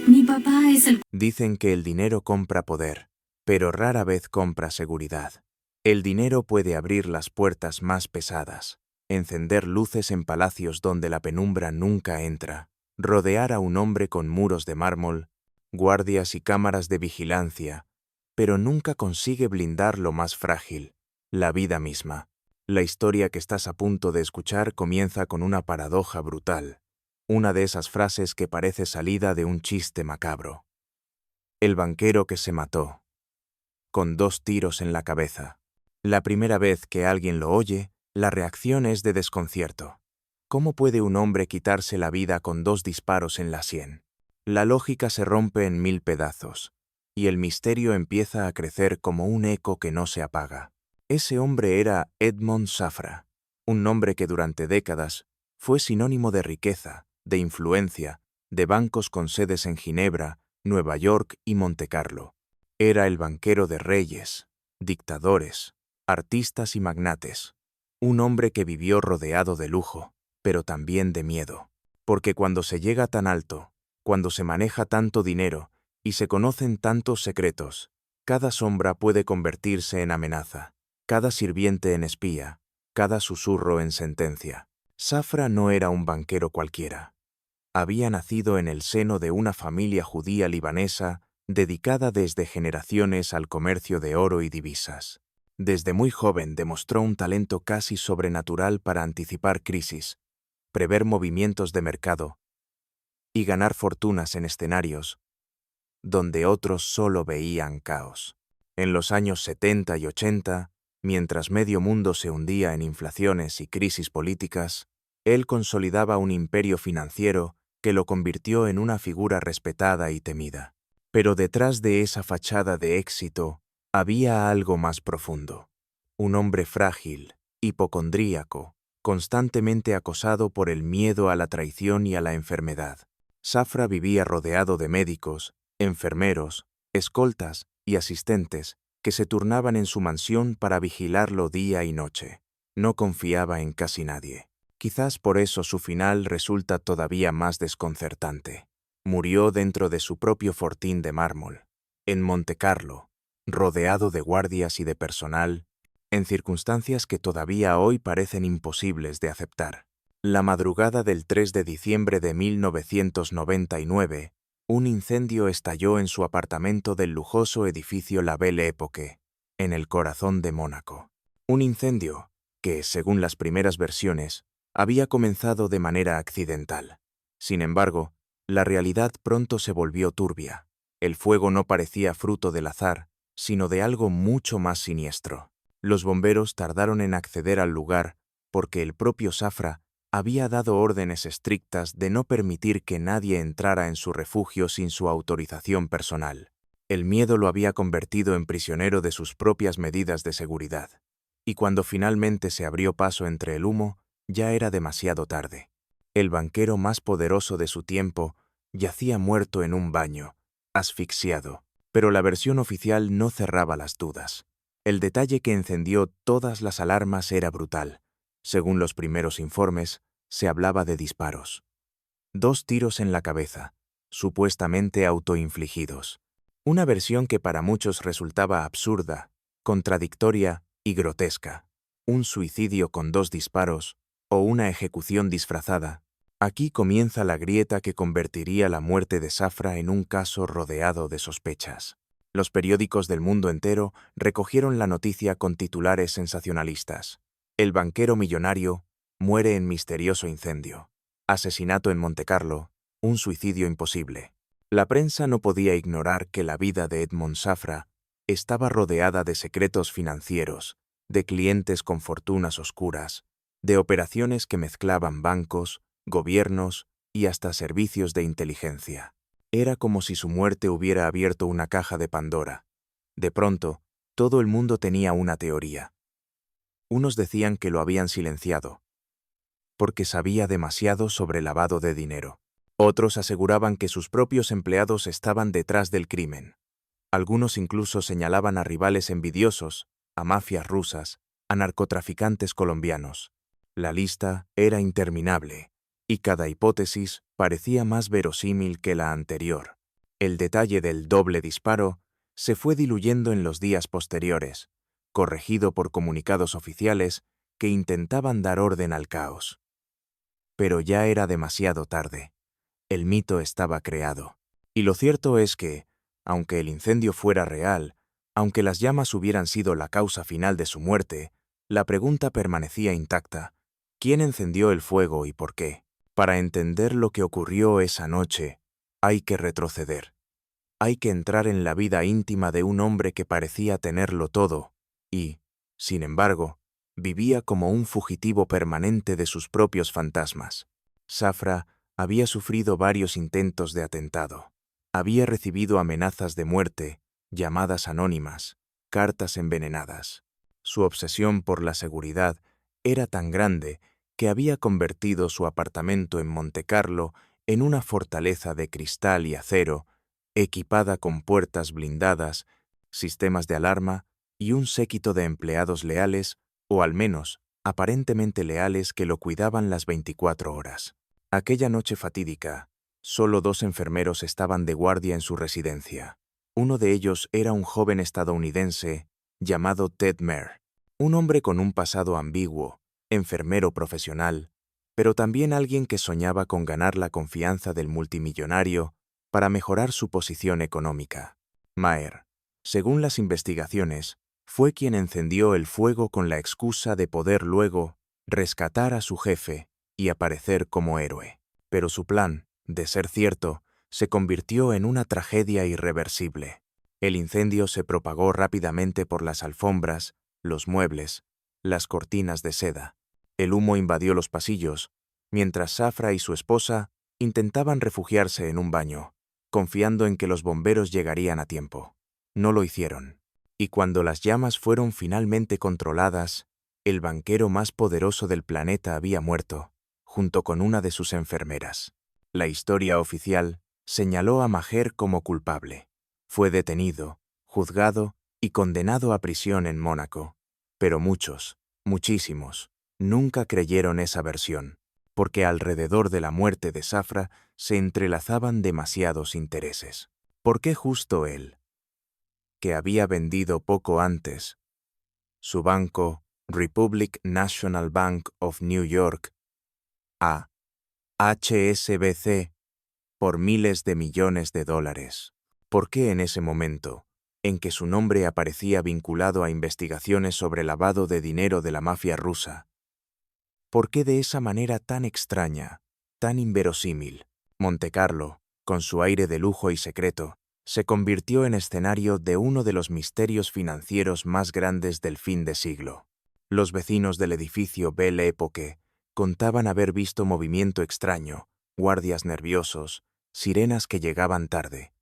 Mi papá es el... Dicen que el dinero compra poder, pero rara vez compra seguridad. El dinero puede abrir las puertas más pesadas, encender luces en palacios donde la penumbra nunca entra, rodear a un hombre con muros de mármol, guardias y cámaras de vigilancia, pero nunca consigue blindar lo más frágil, la vida misma. La historia que estás a punto de escuchar comienza con una paradoja brutal, una de esas frases que parece salida de un chiste macabro. El banquero que se mató, con 2 tiros en la cabeza. La primera vez que alguien lo oye, la reacción es de desconcierto. ¿Cómo puede un hombre quitarse la vida con 2 disparos en la sien? La lógica se rompe en 1000 pedazos, y el misterio empieza a crecer como un eco que no se apaga. Ese hombre era Edmond Safra, un nombre que durante décadas fue sinónimo de riqueza, de influencia, de bancos con sedes en Ginebra, Nueva York y Montecarlo. Era el banquero de reyes, dictadores, artistas y magnates. Un hombre que vivió rodeado de lujo, pero también de miedo. Porque cuando se llega tan alto, cuando se maneja tanto dinero y se conocen tantos secretos, cada sombra puede convertirse en amenaza, cada sirviente en espía, cada susurro en sentencia. Safra no era un banquero cualquiera. Había nacido en el seno de una familia judía libanesa dedicada desde generaciones al comercio de oro y divisas. Desde muy joven demostró un talento casi sobrenatural para anticipar crisis, prever movimientos de mercado y ganar fortunas en escenarios donde otros solo veían caos. En los años 70 y 80, mientras medio mundo se hundía en inflaciones y crisis políticas, él consolidaba un imperio financiero que lo convirtió en una figura respetada y temida. Pero detrás de esa fachada de éxito había algo más profundo. Un hombre frágil, hipocondríaco, constantemente acosado por el miedo a la traición y a la enfermedad. Safra vivía rodeado de médicos, enfermeros, escoltas y asistentes que se turnaban en su mansión para vigilarlo día y noche. No confiaba en casi nadie. Quizás por eso su final resulta todavía más desconcertante. Murió dentro de su propio fortín de mármol, en Montecarlo, rodeado de guardias y de personal, en circunstancias que todavía hoy parecen imposibles de aceptar. La madrugada del 3 de diciembre de 1999, Un incendio estalló en su apartamento del lujoso edificio La Belle Époque, en el corazón de Mónaco. Un incendio que, según las primeras versiones, había comenzado de manera accidental. Sin embargo, la realidad pronto se volvió turbia. El fuego no parecía fruto del azar, sino de algo mucho más siniestro. Los bomberos tardaron en acceder al lugar porque el propio Safra había dado órdenes estrictas de no permitir que nadie entrara en su refugio sin su autorización personal. El miedo lo había convertido en prisionero de sus propias medidas de seguridad. Y cuando finalmente se abrió paso entre el humo, ya era demasiado tarde. El banquero más poderoso de su tiempo yacía muerto en un baño, asfixiado. Pero la versión oficial no cerraba las dudas. El detalle que encendió todas las alarmas era brutal. Según los primeros informes, se hablaba de disparos. 2 tiros en la cabeza, supuestamente autoinfligidos. Una versión que para muchos resultaba absurda, contradictoria y grotesca. Un suicidio con 2 disparos o una ejecución disfrazada. Aquí comienza la grieta que convertiría la muerte de Safra en un caso rodeado de sospechas. Los periódicos del mundo entero recogieron la noticia con titulares sensacionalistas. El banquero millonario muere en misterioso incendio. Asesinato en Montecarlo, un suicidio imposible. La prensa no podía ignorar que la vida de Edmond Safra estaba rodeada de secretos financieros, de clientes con fortunas oscuras, de operaciones que mezclaban bancos, gobiernos y hasta servicios de inteligencia. Era como si su muerte hubiera abierto una caja de Pandora. De pronto, todo el mundo tenía una teoría. Unos decían que lo habían silenciado, porque sabía demasiado sobre lavado de dinero. Otros aseguraban que sus propios empleados estaban detrás del crimen. Algunos incluso señalaban a rivales envidiosos, a mafias rusas, a narcotraficantes colombianos. La lista era interminable, y cada hipótesis parecía más verosímil que la anterior. El detalle del doble disparo se fue diluyendo en los días posteriores, corregido por comunicados oficiales que intentaban dar orden al caos. Pero ya era demasiado tarde. El mito estaba creado. Y lo cierto es que, aunque el incendio fuera real, aunque las llamas hubieran sido la causa final de su muerte, la pregunta permanecía intacta. ¿Quién encendió el fuego y por qué? Para entender lo que ocurrió esa noche, hay que retroceder. Hay que entrar en la vida íntima de un hombre que parecía tenerlo todo y, sin embargo, vivía como un fugitivo permanente de sus propios fantasmas. Safra había sufrido varios intentos de atentado. Había recibido amenazas de muerte, llamadas anónimas, cartas envenenadas. Su obsesión por la seguridad era tan grande que había convertido su apartamento en Montecarlo en una fortaleza de cristal y acero, equipada con puertas blindadas, sistemas de alarma y un séquito de empleados leales, o al menos aparentemente leales, que lo cuidaban las 24 horas. Aquella noche fatídica, solo 2 enfermeros estaban de guardia en su residencia. Uno de ellos era un joven estadounidense llamado Ted Maher, un hombre con un pasado ambiguo, enfermero profesional, pero también alguien que soñaba con ganar la confianza del multimillonario para mejorar su posición económica. Maher, según las investigaciones, fue quien encendió el fuego con la excusa de poder luego rescatar a su jefe y aparecer como héroe. Pero su plan, de ser cierto, se convirtió en una tragedia irreversible. El incendio se propagó rápidamente por las alfombras, los muebles, las cortinas de seda. El humo invadió los pasillos, mientras Safra y su esposa intentaban refugiarse en un baño, confiando en que los bomberos llegarían a tiempo. No lo hicieron. Y cuando las llamas fueron finalmente controladas, el banquero más poderoso del planeta había muerto, junto con una de sus enfermeras. La historia oficial señaló a Maher como culpable. Fue detenido, juzgado y condenado a prisión en Mónaco. Pero muchos, muchísimos, nunca creyeron esa versión, porque alrededor de la muerte de Safra se entrelazaban demasiados intereses. ¿Por qué justo él, que había vendido poco antes su banco, Republic National Bank of New York, a HSBC, por miles de millones de dólares. ¿Por qué en ese momento, en que su nombre aparecía vinculado a investigaciones sobre lavado de dinero de la mafia rusa? ¿Por qué de esa manera tan extraña, tan inverosímil, Montecarlo, con su aire de lujo y secreto, se convirtió en escenario de uno de los misterios financieros más grandes del fin de siglo? Los vecinos del edificio Belle Époque contaban haber visto movimiento extraño, guardias nerviosos, sirenas que llegaban tarde.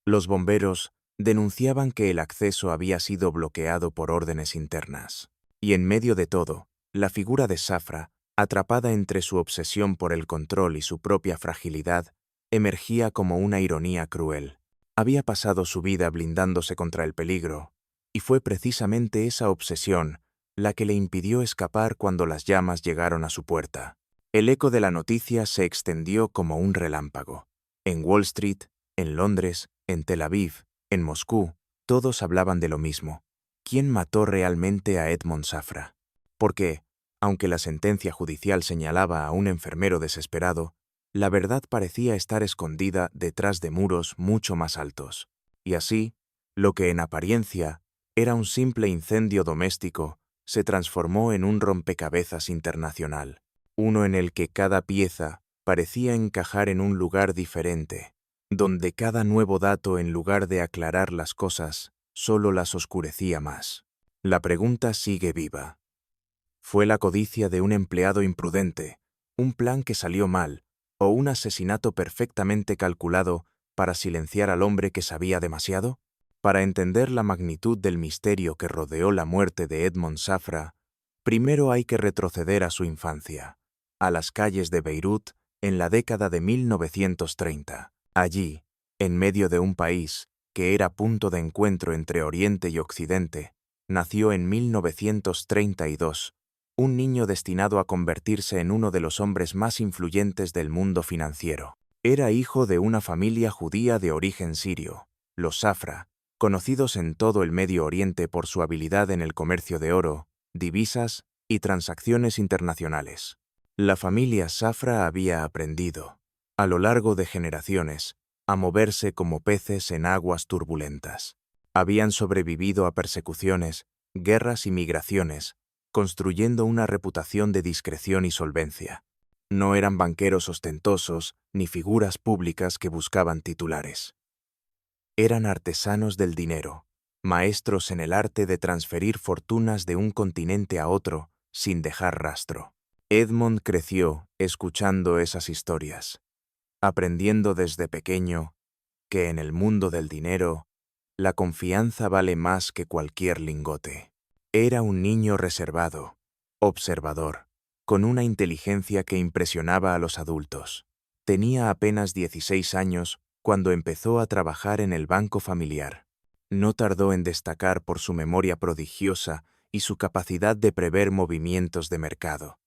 Los bomberos denunciaban que el acceso había sido bloqueado por órdenes internas. Y en medio de todo, la figura de Safra, atrapada entre su obsesión por el control y su propia fragilidad, emergía como una ironía cruel. Había pasado su vida blindándose contra el peligro, y fue precisamente esa obsesión la que le impidió escapar cuando las llamas llegaron a su puerta. El eco de la noticia se extendió como un relámpago. En Wall Street, en Londres, en Tel Aviv, en Moscú, todos hablaban de lo mismo. ¿Quién mató realmente a Edmond Safra? Porque, aunque la sentencia judicial señalaba a un enfermero desesperado, la verdad parecía estar escondida detrás de muros mucho más altos. Y así, lo que en apariencia era un simple incendio doméstico se transformó en un rompecabezas internacional, uno en el que cada pieza parecía encajar en un lugar diferente, donde cada nuevo dato, en lugar de aclarar las cosas, solo las oscurecía más. La pregunta sigue viva. ¿Fue la codicia de un empleado imprudente, un plan que salió mal, o un asesinato perfectamente calculado para silenciar al hombre que sabía demasiado? Para entender la magnitud del misterio que rodeó la muerte de Edmond Safra, primero hay que retroceder a su infancia, a las calles de Beirut en la década de 1930. Allí, en medio de un país que era punto de encuentro entre Oriente y Occidente, nació en 1932 un niño destinado a convertirse en uno de los hombres más influyentes del mundo financiero. Era hijo de una familia judía de origen sirio, los Safra, conocidos en todo el Medio Oriente por su habilidad en el comercio de oro, divisas y transacciones internacionales. La familia Safra había aprendido, a lo largo de generaciones, a moverse como peces en aguas turbulentas. Habían sobrevivido a persecuciones, guerras y migraciones, construyendo una reputación de discreción y solvencia. No eran banqueros ostentosos ni figuras públicas que buscaban titulares. Eran artesanos del dinero, maestros en el arte de transferir fortunas de un continente a otro sin dejar rastro. Edmond creció escuchando esas historias, aprendiendo desde pequeño que en el mundo del dinero la confianza vale más que cualquier lingote. Era un niño reservado, observador, con una inteligencia que impresionaba a los adultos. Tenía apenas 16 años cuando empezó a trabajar en el banco familiar. No tardó en destacar por su memoria prodigiosa y su capacidad de prever movimientos de mercado.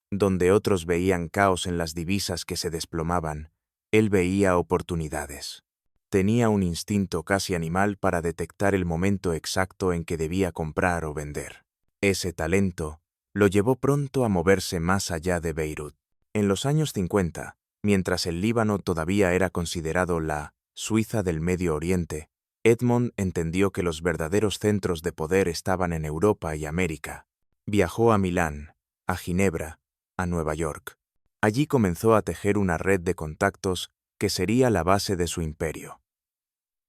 Donde otros veían caos en las divisas que se desplomaban, él veía oportunidades. Tenía un instinto casi animal para detectar el momento exacto en que debía comprar o vender. Ese talento lo llevó pronto a moverse más allá de Beirut. En los años 50, mientras el Líbano todavía era considerado la Suiza del Medio Oriente, Edmond entendió que los verdaderos centros de poder estaban en Europa y América. Viajó a Milán, a Ginebra, a Nueva York. Allí comenzó a tejer una red de contactos que sería la base de su imperio.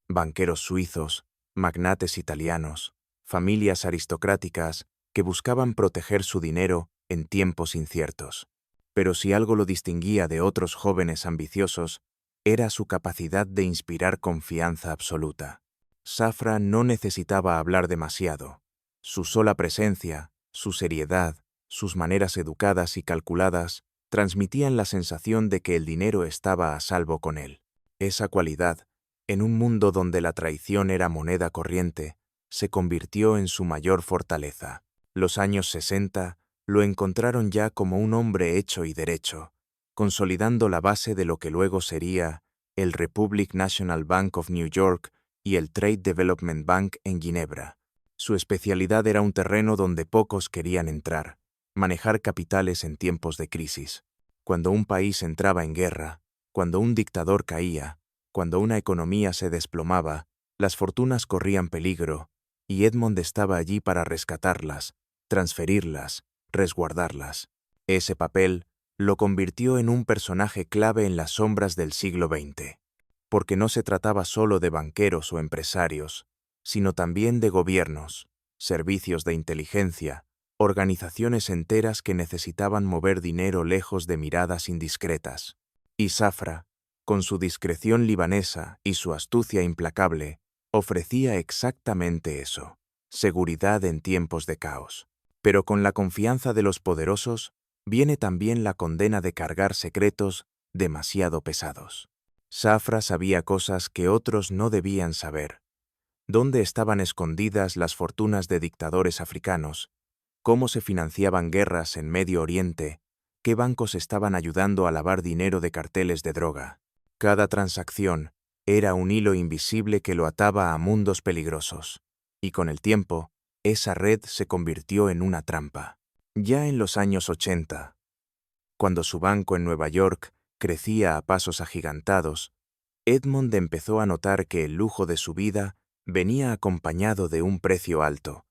Banqueros suizos, magnates italianos, familias aristocráticas que buscaban proteger su dinero en tiempos inciertos. Pero si algo lo distinguía de otros jóvenes ambiciosos, era su capacidad de inspirar confianza absoluta. Safra no necesitaba hablar demasiado. Su sola presencia, su seriedad, sus maneras educadas y calculadas transmitían la sensación de que el dinero estaba a salvo con él. Esa cualidad, en un mundo donde la traición era moneda corriente, se convirtió en su mayor fortaleza. Los años 60 lo encontraron ya como un hombre hecho y derecho, consolidando la base de lo que luego sería el Republic National Bank of New York y el Trade Development Bank en Ginebra. Su especialidad era un terreno donde pocos querían entrar: manejar capitales en tiempos de crisis. Cuando un país entraba en guerra, Cuando un dictador caía, cuando una economía se desplomaba, las fortunas corrían peligro, y Edmond estaba allí para rescatarlas, transferirlas, resguardarlas. Ese papel lo convirtió en un personaje clave en las sombras del siglo XX, porque no se trataba solo de banqueros o empresarios, sino también de gobiernos, servicios de inteligencia, organizaciones enteras que necesitaban mover dinero lejos de miradas indiscretas. Y Safra, con su discreción libanesa y su astucia implacable, ofrecía exactamente eso: seguridad en tiempos de caos. Pero con la confianza de los poderosos viene también la condena de cargar secretos demasiado pesados. Safra sabía cosas que otros no debían saber: dónde estaban escondidas las fortunas de dictadores africanos, cómo se financiaban guerras en Medio Oriente, qué bancos estaban ayudando a lavar dinero de carteles de droga. Cada transacción era un hilo invisible que lo ataba a mundos peligrosos, y con el tiempo, esa red se convirtió en una trampa. Ya en los años 80, cuando su banco en Nueva York crecía a pasos agigantados, Edmond empezó a notar que el lujo de su vida venía acompañado de un precio alto: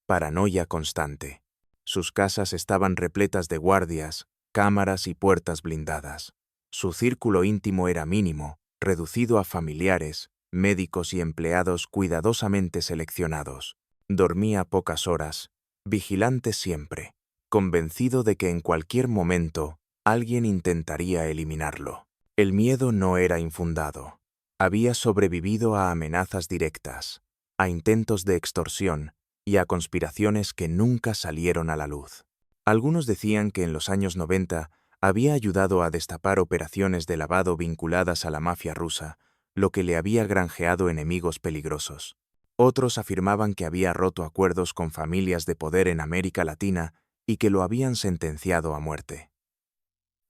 paranoia constante. Sus casas estaban repletas de guardias, cámaras y puertas blindadas. Su círculo íntimo era mínimo, reducido a familiares, médicos y empleados cuidadosamente seleccionados. Dormía pocas horas, vigilante siempre, convencido de que en cualquier momento alguien intentaría eliminarlo. El miedo no era infundado. Había sobrevivido a amenazas directas, a intentos de extorsión y a conspiraciones que nunca salieron a la luz. Algunos decían que en los años 90 había ayudado a destapar operaciones de lavado vinculadas a la mafia rusa, lo que le había granjeado enemigos peligrosos. Otros afirmaban que había roto acuerdos con familias de poder en América Latina y que lo habían sentenciado a muerte.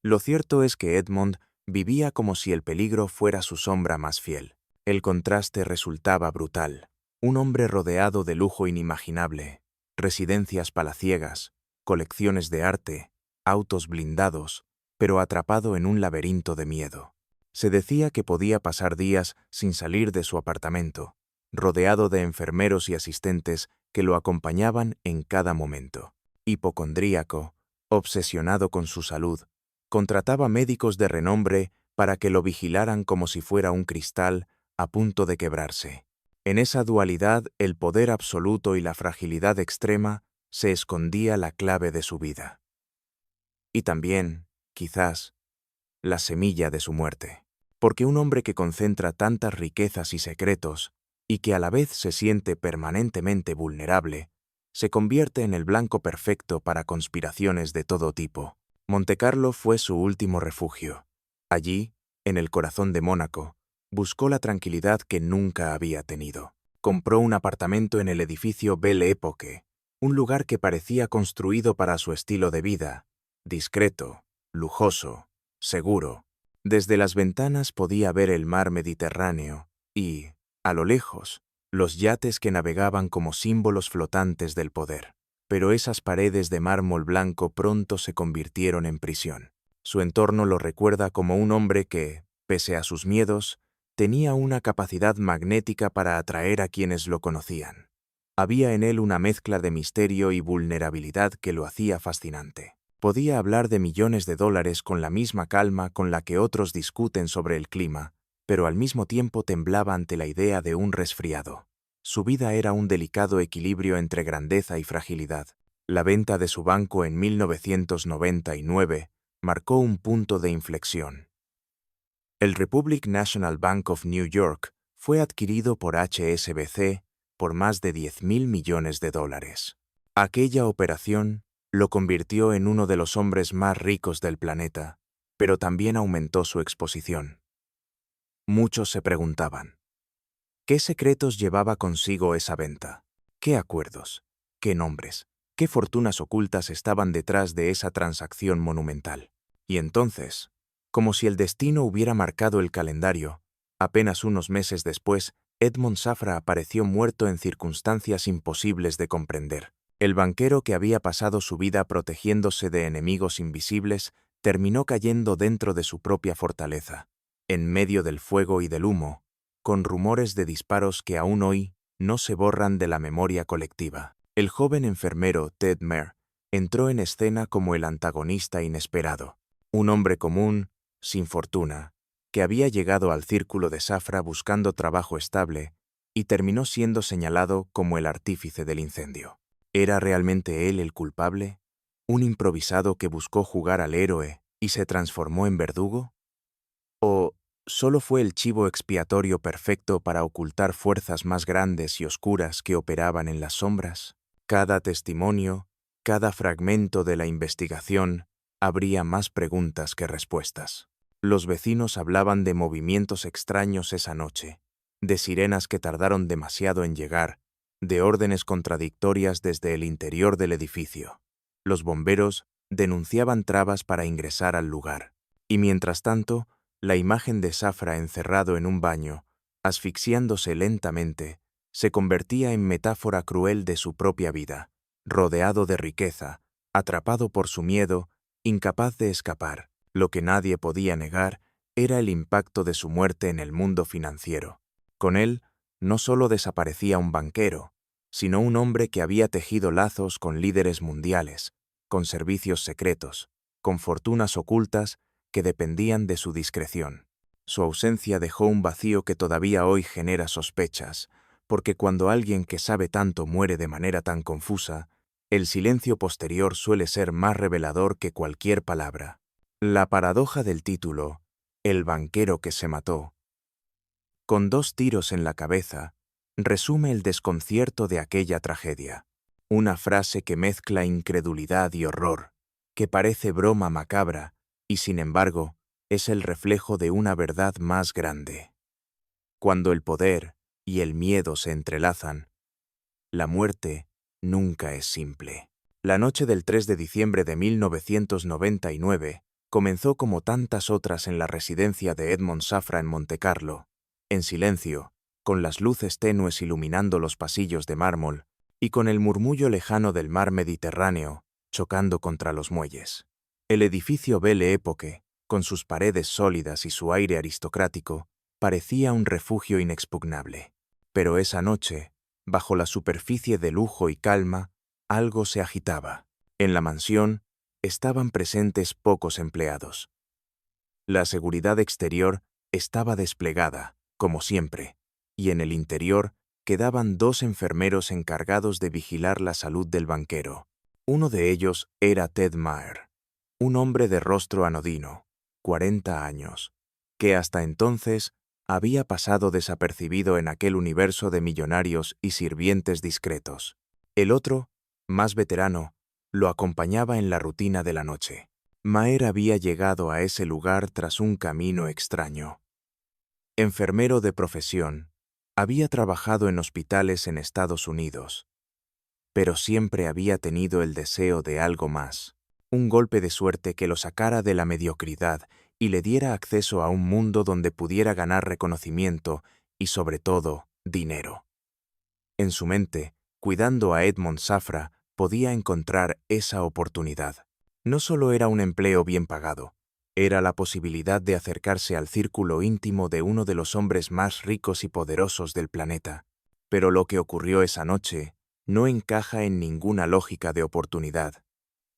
Lo cierto es que Edmond vivía como si el peligro fuera su sombra más fiel. El contraste resultaba brutal: un hombre rodeado de lujo inimaginable, residencias palaciegas, colecciones de arte, autos blindados, pero atrapado en un laberinto de miedo. Se decía que podía pasar días sin salir de su apartamento, rodeado de enfermeros y asistentes que lo acompañaban en cada momento. Hipocondríaco, obsesionado con su salud, contrataba médicos de renombre para que lo vigilaran como si fuera un cristal a punto de quebrarse. En esa dualidad, el poder absoluto y la fragilidad extrema, se escondía la clave de su vida. Y también, quizás, la semilla de su muerte. Porque un hombre que concentra tantas riquezas y secretos, y que a la vez se siente permanentemente vulnerable, se convierte en el blanco perfecto para conspiraciones de todo tipo. Montecarlo fue su último refugio. Allí, en el corazón de Mónaco, buscó la tranquilidad que nunca había tenido. Compró un apartamento en el edificio Belle Époque, un lugar que parecía construido para su estilo de vida: discreto, lujoso, seguro. Desde las ventanas podía ver el mar Mediterráneo y, a lo lejos, los yates que navegaban como símbolos flotantes del poder. Pero esas paredes de mármol blanco pronto se convirtieron en prisión. Su entorno lo recuerda como un hombre que, pese a sus miedos, tenía una capacidad magnética para atraer a quienes lo conocían. Había en él una mezcla de misterio y vulnerabilidad que lo hacía fascinante. Podía hablar de millones de dólares con la misma calma con la que otros discuten sobre el clima, pero al mismo tiempo temblaba ante la idea de un resfriado. Su vida era un delicado equilibrio entre grandeza y fragilidad. La venta de su banco en 1999 marcó un punto de inflexión. El Republic National Bank of New York fue adquirido por HSBC por más de $10.000 millones. Aquella operación lo convirtió en uno de los hombres más ricos del planeta, pero también aumentó su exposición. Muchos se preguntaban: ¿qué secretos llevaba consigo esa venta? ¿Qué acuerdos? ¿Qué nombres? ¿Qué fortunas ocultas estaban detrás de esa transacción monumental? Y entonces, como si el destino hubiera marcado el calendario, apenas unos meses después, Edmond Safra apareció muerto en circunstancias imposibles de comprender. El banquero que había pasado su vida protegiéndose de enemigos invisibles terminó cayendo dentro de su propia fortaleza, en medio del fuego y del humo, con rumores de disparos que aún hoy no se borran de la memoria colectiva. El joven enfermero Ted Mair entró en escena como el antagonista inesperado, un hombre común, sin fortuna, que había llegado al círculo de Safra buscando trabajo estable y terminó siendo señalado como el artífice del incendio. ¿Era realmente él el culpable? ¿Un improvisado que buscó jugar al héroe y se transformó en verdugo? ¿O solo fue el chivo expiatorio perfecto para ocultar fuerzas más grandes y oscuras que operaban en las sombras? Cada testimonio, cada fragmento de la investigación, habría más preguntas que respuestas. Los vecinos hablaban de movimientos extraños esa noche, de sirenas que tardaron demasiado en llegar, de órdenes contradictorias desde el interior del edificio. Los bomberos denunciaban trabas para ingresar al lugar. Y mientras tanto, la imagen de Safra encerrado en un baño, asfixiándose lentamente, se convertía en metáfora cruel de su propia vida, rodeado de riqueza, atrapado por su miedo, incapaz de escapar. Lo que nadie podía negar era el impacto de su muerte en el mundo financiero. Con él, no solo desaparecía un banquero, sino un hombre que había tejido lazos con líderes mundiales, con servicios secretos, con fortunas ocultas que dependían de su discreción. Su ausencia dejó un vacío que todavía hoy genera sospechas, porque cuando alguien que sabe tanto muere de manera tan confusa, el silencio posterior suele ser más revelador que cualquier palabra. La paradoja del título, El banquero que se mató, con 2 tiros en la cabeza, resume el desconcierto de aquella tragedia. Una frase que mezcla incredulidad y horror, que parece broma macabra y, sin embargo, es el reflejo de una verdad más grande. Cuando el poder y el miedo se entrelazan, la muerte nunca es simple. La noche del 3 de diciembre de 1999 comenzó como tantas otras en la residencia de Edmond Safra en Montecarlo, en silencio, con las luces tenues iluminando los pasillos de mármol y con el murmullo lejano del mar Mediterráneo chocando contra los muelles. El edificio Belle Époque, con sus paredes sólidas y su aire aristocrático, parecía un refugio inexpugnable. Pero esa noche, bajo la superficie de lujo y calma, algo se agitaba. En la mansión estaban presentes pocos empleados. La seguridad exterior estaba desplegada, como siempre, y en el interior quedaban 2 enfermeros encargados de vigilar la salud del banquero. Uno de ellos era Ted Mair, un hombre de rostro anodino, 40 años, que hasta entonces había pasado desapercibido en aquel universo de millonarios y sirvientes discretos. El otro, más veterano, lo acompañaba en la rutina de la noche. Mair había llegado a ese lugar tras un camino extraño. Enfermero de profesión, había trabajado en hospitales en Estados Unidos, pero siempre había tenido el deseo de algo más, un golpe de suerte que lo sacara de la mediocridad y le diera acceso a un mundo donde pudiera ganar reconocimiento y, sobre todo, dinero. En su mente, cuidando a Edmond Safra, podía encontrar esa oportunidad. No solo era un empleo bien pagado, era la posibilidad de acercarse al círculo íntimo de uno de los hombres más ricos y poderosos del planeta. Pero lo que ocurrió esa noche no encaja en ninguna lógica de oportunidad,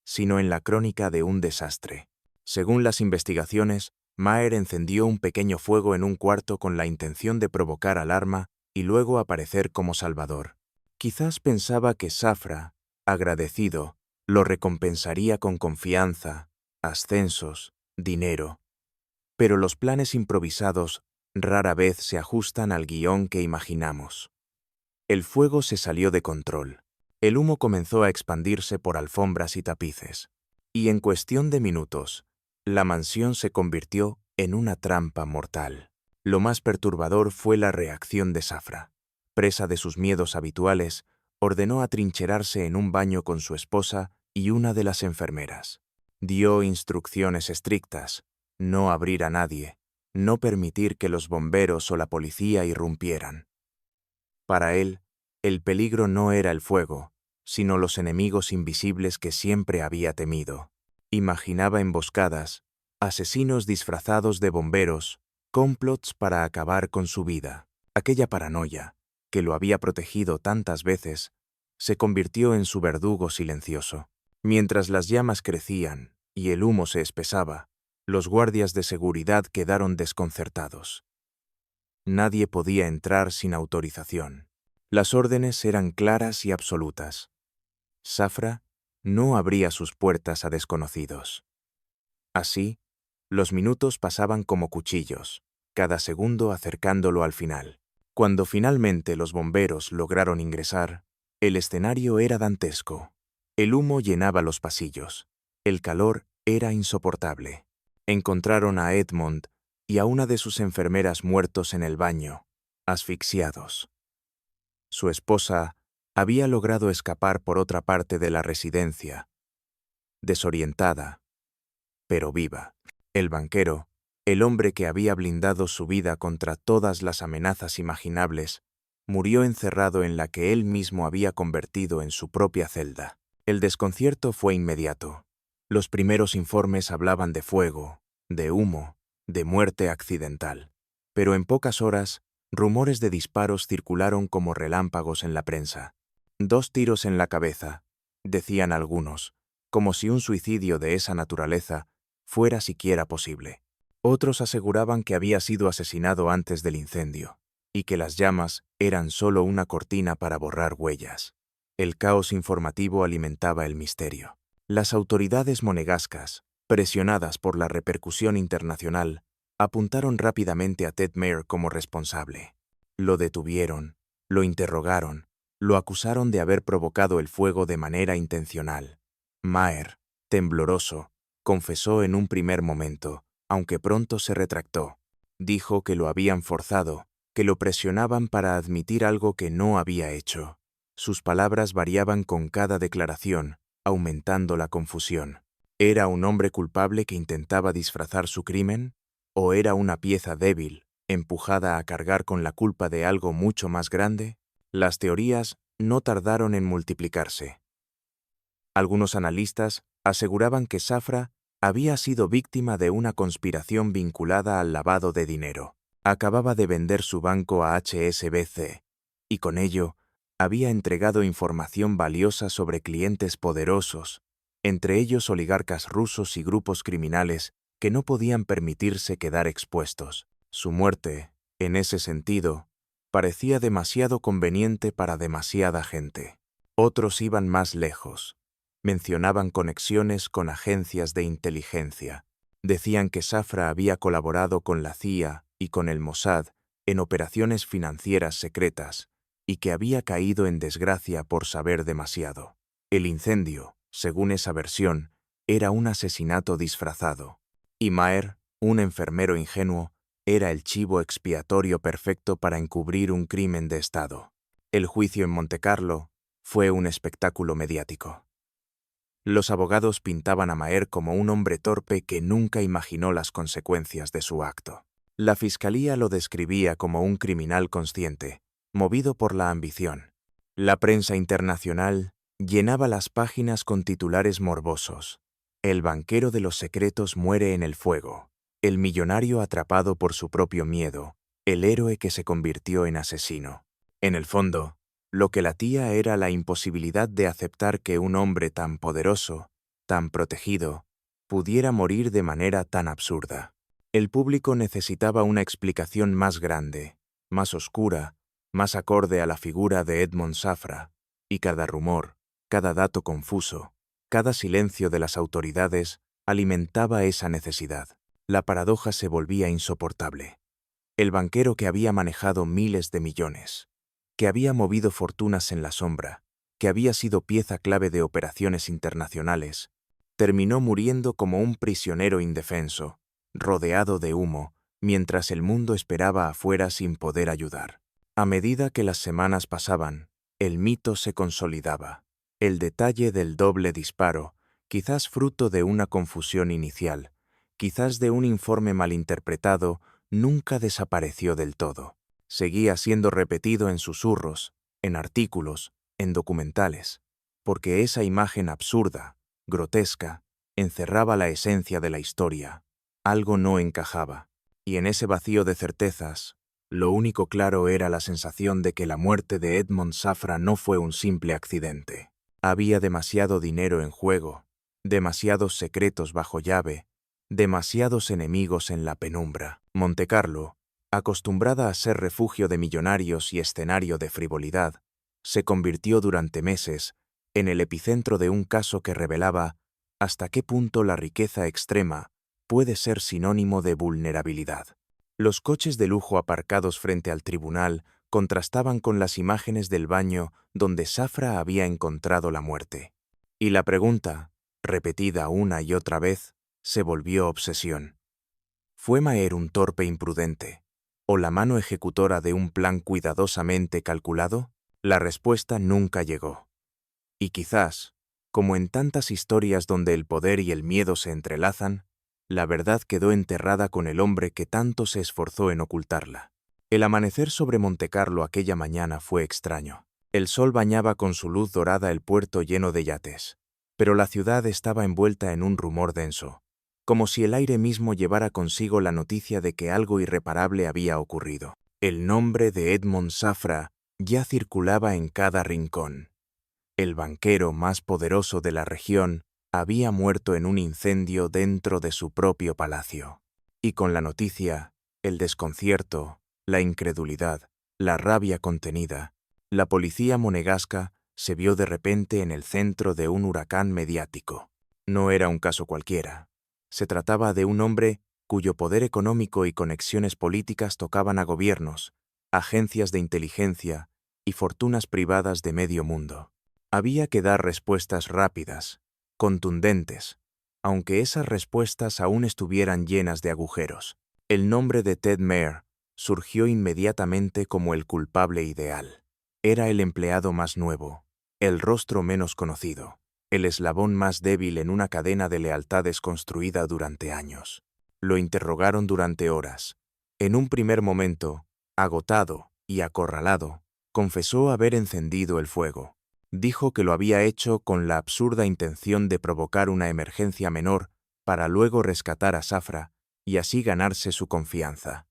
sino en la crónica de un desastre. Según las investigaciones, Mair encendió un pequeño fuego en un cuarto con la intención de provocar alarma y luego aparecer como salvador. Quizás pensaba que Safra, agradecido, lo recompensaría con confianza, ascensos, dinero. Pero los planes improvisados rara vez se ajustan al guión que imaginamos. El fuego se salió de control. El humo comenzó a expandirse por alfombras y tapices. Y en cuestión de minutos, la mansión se convirtió en una trampa mortal. Lo más perturbador fue la reacción de Safra. Presa de sus miedos habituales, ordenó atrincherarse en un baño con su esposa y una de las enfermeras. Dio instrucciones estrictas: no abrir a nadie, no permitir que los bomberos o la policía irrumpieran. Para él, el peligro no era el fuego, sino los enemigos invisibles que siempre había temido. Imaginaba emboscadas, asesinos disfrazados de bomberos, complots para acabar con su vida. Aquella paranoia, que lo había protegido tantas veces, se convirtió en su verdugo silencioso. Mientras las llamas crecían y el humo se espesaba, los guardias de seguridad quedaron desconcertados. Nadie podía entrar sin autorización. Las órdenes eran claras y absolutas. Safra no abría sus puertas a desconocidos. Así, los minutos pasaban como cuchillos, cada segundo acercándolo al final. Cuando finalmente los bomberos lograron ingresar, el escenario era dantesco. El humo llenaba los pasillos. El calor era insoportable. Encontraron a Edmond y a una de sus enfermeras muertos en el baño, asfixiados. Su esposa había logrado escapar por otra parte de la residencia, desorientada, pero viva. El banquero, el hombre que había blindado su vida contra todas las amenazas imaginables, murió encerrado en la que él mismo había convertido en su propia celda. El desconcierto fue inmediato. Los primeros informes hablaban de fuego, de humo, de muerte accidental. Pero en pocas horas, rumores de disparos circularon como relámpagos en la prensa. 2 tiros en la cabeza, decían algunos, como si un suicidio de esa naturaleza fuera siquiera posible. Otros aseguraban que había sido asesinado antes del incendio, y que las llamas eran solo una cortina para borrar huellas. El caos informativo alimentaba el misterio. Las autoridades monegascas, presionadas por la repercusión internacional, apuntaron rápidamente a Ted Mair como responsable. Lo detuvieron, lo interrogaron, lo acusaron de haber provocado el fuego de manera intencional. Mair, tembloroso, confesó en un primer momento, aunque pronto se retractó. Dijo que lo habían forzado, que lo presionaban para admitir algo que no había hecho. Sus palabras variaban con cada declaración, aumentando la confusión. ¿Era un hombre culpable que intentaba disfrazar su crimen? ¿O era una pieza débil, empujada a cargar con la culpa de algo mucho más grande? Las teorías no tardaron en multiplicarse. Algunos analistas aseguraban que Safra había sido víctima de una conspiración vinculada al lavado de dinero. Acababa de vender su banco a HSBC, y con ello había entregado información valiosa sobre clientes poderosos, entre ellos oligarcas rusos y grupos criminales que no podían permitirse quedar expuestos. Su muerte, en ese sentido, parecía demasiado conveniente para demasiada gente. Otros iban más lejos. Mencionaban conexiones con agencias de inteligencia. Decían que Safra había colaborado con la CIA y con el Mossad en operaciones financieras secretas y que había caído en desgracia por saber demasiado. El incendio, según esa versión, era un asesinato disfrazado. Y Mair, un enfermero ingenuo, era el chivo expiatorio perfecto para encubrir un crimen de Estado. El juicio en Montecarlo fue un espectáculo mediático. Los abogados pintaban a Mair como un hombre torpe que nunca imaginó las consecuencias de su acto. La fiscalía lo describía como un criminal consciente, movido por la ambición. La prensa internacional llenaba las páginas con titulares morbosos. El banquero de los secretos muere en el fuego. El millonario atrapado por su propio miedo. El héroe que se convirtió en asesino. En el fondo, lo que latía era la imposibilidad de aceptar que un hombre tan poderoso, tan protegido, pudiera morir de manera tan absurda. El público necesitaba una explicación más grande, más oscura, más acorde a la figura de Edmond Safra, y cada rumor, cada dato confuso, cada silencio de las autoridades alimentaba esa necesidad. La paradoja se volvía insoportable. El banquero que había manejado miles de millones, que había movido fortunas en la sombra, que había sido pieza clave de operaciones internacionales, terminó muriendo como un prisionero indefenso, rodeado de humo, mientras el mundo esperaba afuera sin poder ayudar. A medida que las semanas pasaban, el mito se consolidaba. El detalle del doble disparo, quizás fruto de una confusión inicial, quizás de un informe malinterpretado, nunca desapareció del todo. Seguía siendo repetido en susurros, en artículos, en documentales, porque esa imagen absurda, grotesca, encerraba la esencia de la historia. Algo no encajaba. Y en ese vacío de certezas, lo único claro era la sensación de que la muerte de Edmond Safra no fue un simple accidente. Había demasiado dinero en juego, demasiados secretos bajo llave, demasiados enemigos en la penumbra. Montecarlo, acostumbrada a ser refugio de millonarios y escenario de frivolidad, se convirtió durante meses en el epicentro de un caso que revelaba hasta qué punto la riqueza extrema puede ser sinónimo de vulnerabilidad. Los coches de lujo aparcados frente al tribunal contrastaban con las imágenes del baño donde Safra había encontrado la muerte. Y la pregunta, repetida una y otra vez, se volvió obsesión. ¿Fue Maher un torpe imprudente, o la mano ejecutora de un plan cuidadosamente calculado? La respuesta nunca llegó. Y quizás, como en tantas historias donde el poder y el miedo se entrelazan, la verdad quedó enterrada con el hombre que tanto se esforzó en ocultarla. El amanecer sobre Montecarlo aquella mañana fue extraño. El sol bañaba con su luz dorada el puerto lleno de yates, pero la ciudad estaba envuelta en un rumor denso, como si el aire mismo llevara consigo la noticia de que algo irreparable había ocurrido. El nombre de Edmond Safra ya circulaba en cada rincón. El banquero más poderoso de la región había muerto en un incendio dentro de su propio palacio. Y con la noticia, el desconcierto, la incredulidad, la rabia contenida, la policía monegasca se vio de repente en el centro de un huracán mediático. No era un caso cualquiera. Se trataba de un hombre cuyo poder económico y conexiones políticas tocaban a gobiernos, agencias de inteligencia y fortunas privadas de medio mundo. Había que dar respuestas rápidas, contundentes, aunque esas respuestas aún estuvieran llenas de agujeros. El nombre de Ted Maher surgió inmediatamente como el culpable ideal. Era el empleado más nuevo, el rostro menos conocido, el eslabón más débil en una cadena de lealtades construida durante años. Lo interrogaron durante horas. En un primer momento, agotado y acorralado, confesó haber encendido el fuego. Dijo que lo había hecho con la absurda intención de provocar una emergencia menor para luego rescatar a Safra y así ganarse su confianza.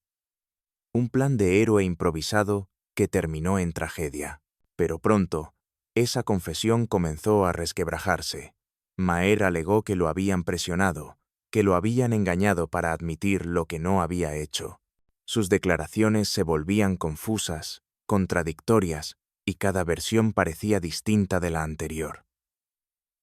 Un plan de héroe improvisado que terminó en tragedia. Pero pronto, esa confesión comenzó a resquebrajarse. Maher alegó que lo habían presionado, que lo habían engañado para admitir lo que no había hecho. Sus declaraciones se volvían confusas, contradictorias, y cada versión parecía distinta de la anterior.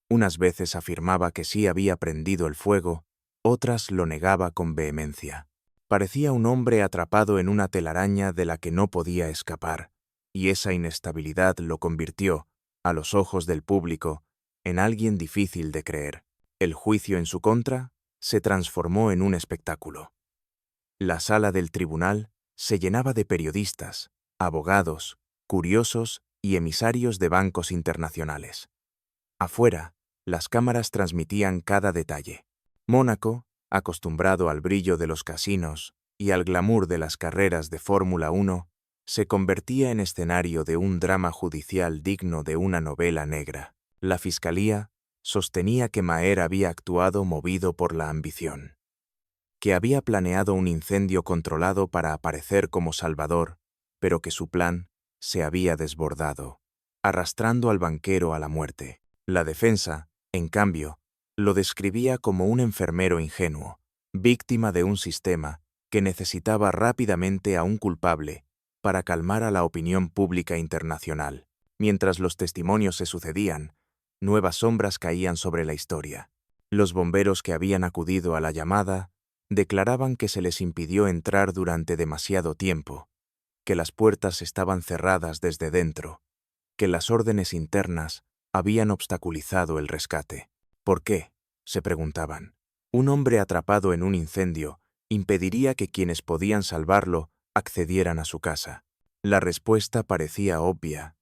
Unas veces afirmaba que sí había prendido el fuego, otras lo negaba con vehemencia. Parecía un hombre atrapado en una telaraña de la que no podía escapar, y esa inestabilidad lo convirtió, a los ojos del público, en alguien difícil de creer. El juicio en su contra se transformó en un espectáculo. La sala del tribunal se llenaba de periodistas, abogados, curiosos y emisarios de bancos internacionales. Afuera, las cámaras transmitían cada detalle. Mónaco, acostumbrado al brillo de los casinos y al glamour de las carreras de Fórmula 1, se convertía en escenario de un drama judicial digno de una novela negra. La fiscalía sostenía que Maher había actuado movido por la ambición, que había planeado un incendio controlado para aparecer como salvador, pero que su plan se había desbordado, arrastrando al banquero a la muerte. La defensa, en cambio, lo describía como un enfermero ingenuo, víctima de un sistema que necesitaba rápidamente a un culpable para calmar a la opinión pública internacional. Mientras los testimonios se sucedían, nuevas sombras caían sobre la historia. Los bomberos que habían acudido a la llamada declaraban que se les impidió entrar durante demasiado tiempo, que las puertas estaban cerradas desde dentro, que las órdenes internas habían obstaculizado el rescate. ¿Por qué?, se preguntaban. Un hombre atrapado en un incendio impediría que quienes podían salvarlo accedieran a su casa. La respuesta parecía obvia: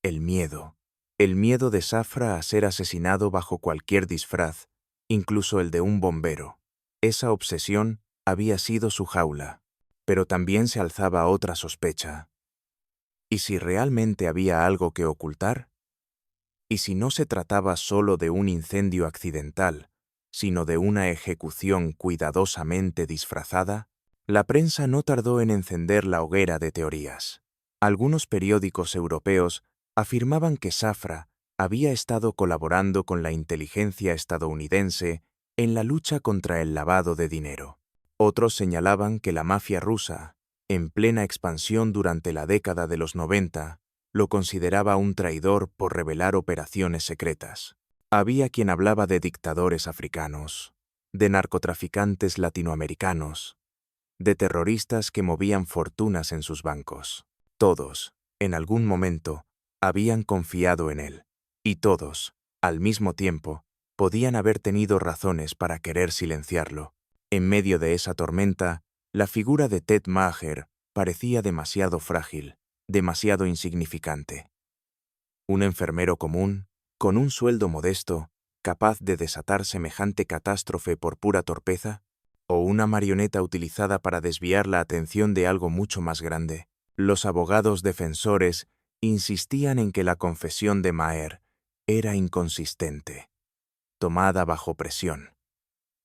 el miedo. El miedo de Safra a ser asesinado bajo cualquier disfraz, incluso el de un bombero. Esa obsesión había sido su jaula. Pero también se alzaba otra sospecha. ¿Y si realmente había algo que ocultar? ¿Y si no se trataba solo de un incendio accidental, sino de una ejecución cuidadosamente disfrazada, la prensa no tardó en encender la hoguera de teorías. Algunos periódicos europeos afirmaban que Safra había estado colaborando con la inteligencia estadounidense en la lucha contra el lavado de dinero. Otros señalaban que la mafia rusa, en plena expansión durante la década de los 90, lo consideraba un traidor por revelar operaciones secretas. Había quien hablaba de dictadores africanos, de narcotraficantes latinoamericanos, de terroristas que movían fortunas en sus bancos. Todos, en algún momento, habían confiado en él, y todos, al mismo tiempo, podían haber tenido razones para querer silenciarlo. En medio de esa tormenta, la figura de Ted Maher parecía demasiado frágil, demasiado insignificante. Un enfermero común, con un sueldo modesto, capaz de desatar semejante catástrofe por pura torpeza, o una marioneta utilizada para desviar la atención de algo mucho más grande. Los abogados defensores insistían en que la confesión de Maher era inconsistente, tomada bajo presión,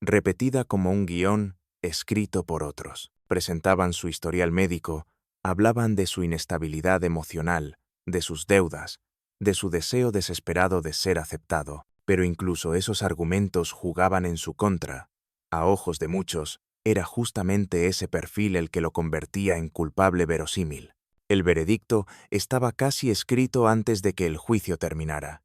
repetida como un guión escrito por otros. Presentaban su historial médico, hablaban de su inestabilidad emocional, de sus deudas, de su deseo desesperado de ser aceptado, pero incluso esos argumentos jugaban en su contra. A ojos de muchos, era justamente ese perfil el que lo convertía en culpable verosímil. El veredicto estaba casi escrito antes de que el juicio terminara.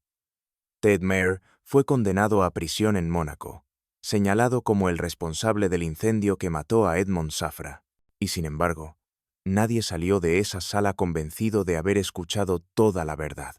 Ted Maher fue condenado a prisión en Mónaco, señalado como el responsable del incendio que mató a Edmond Safra. Y sin embargo, nadie salió de esa sala convencido de haber escuchado toda la verdad.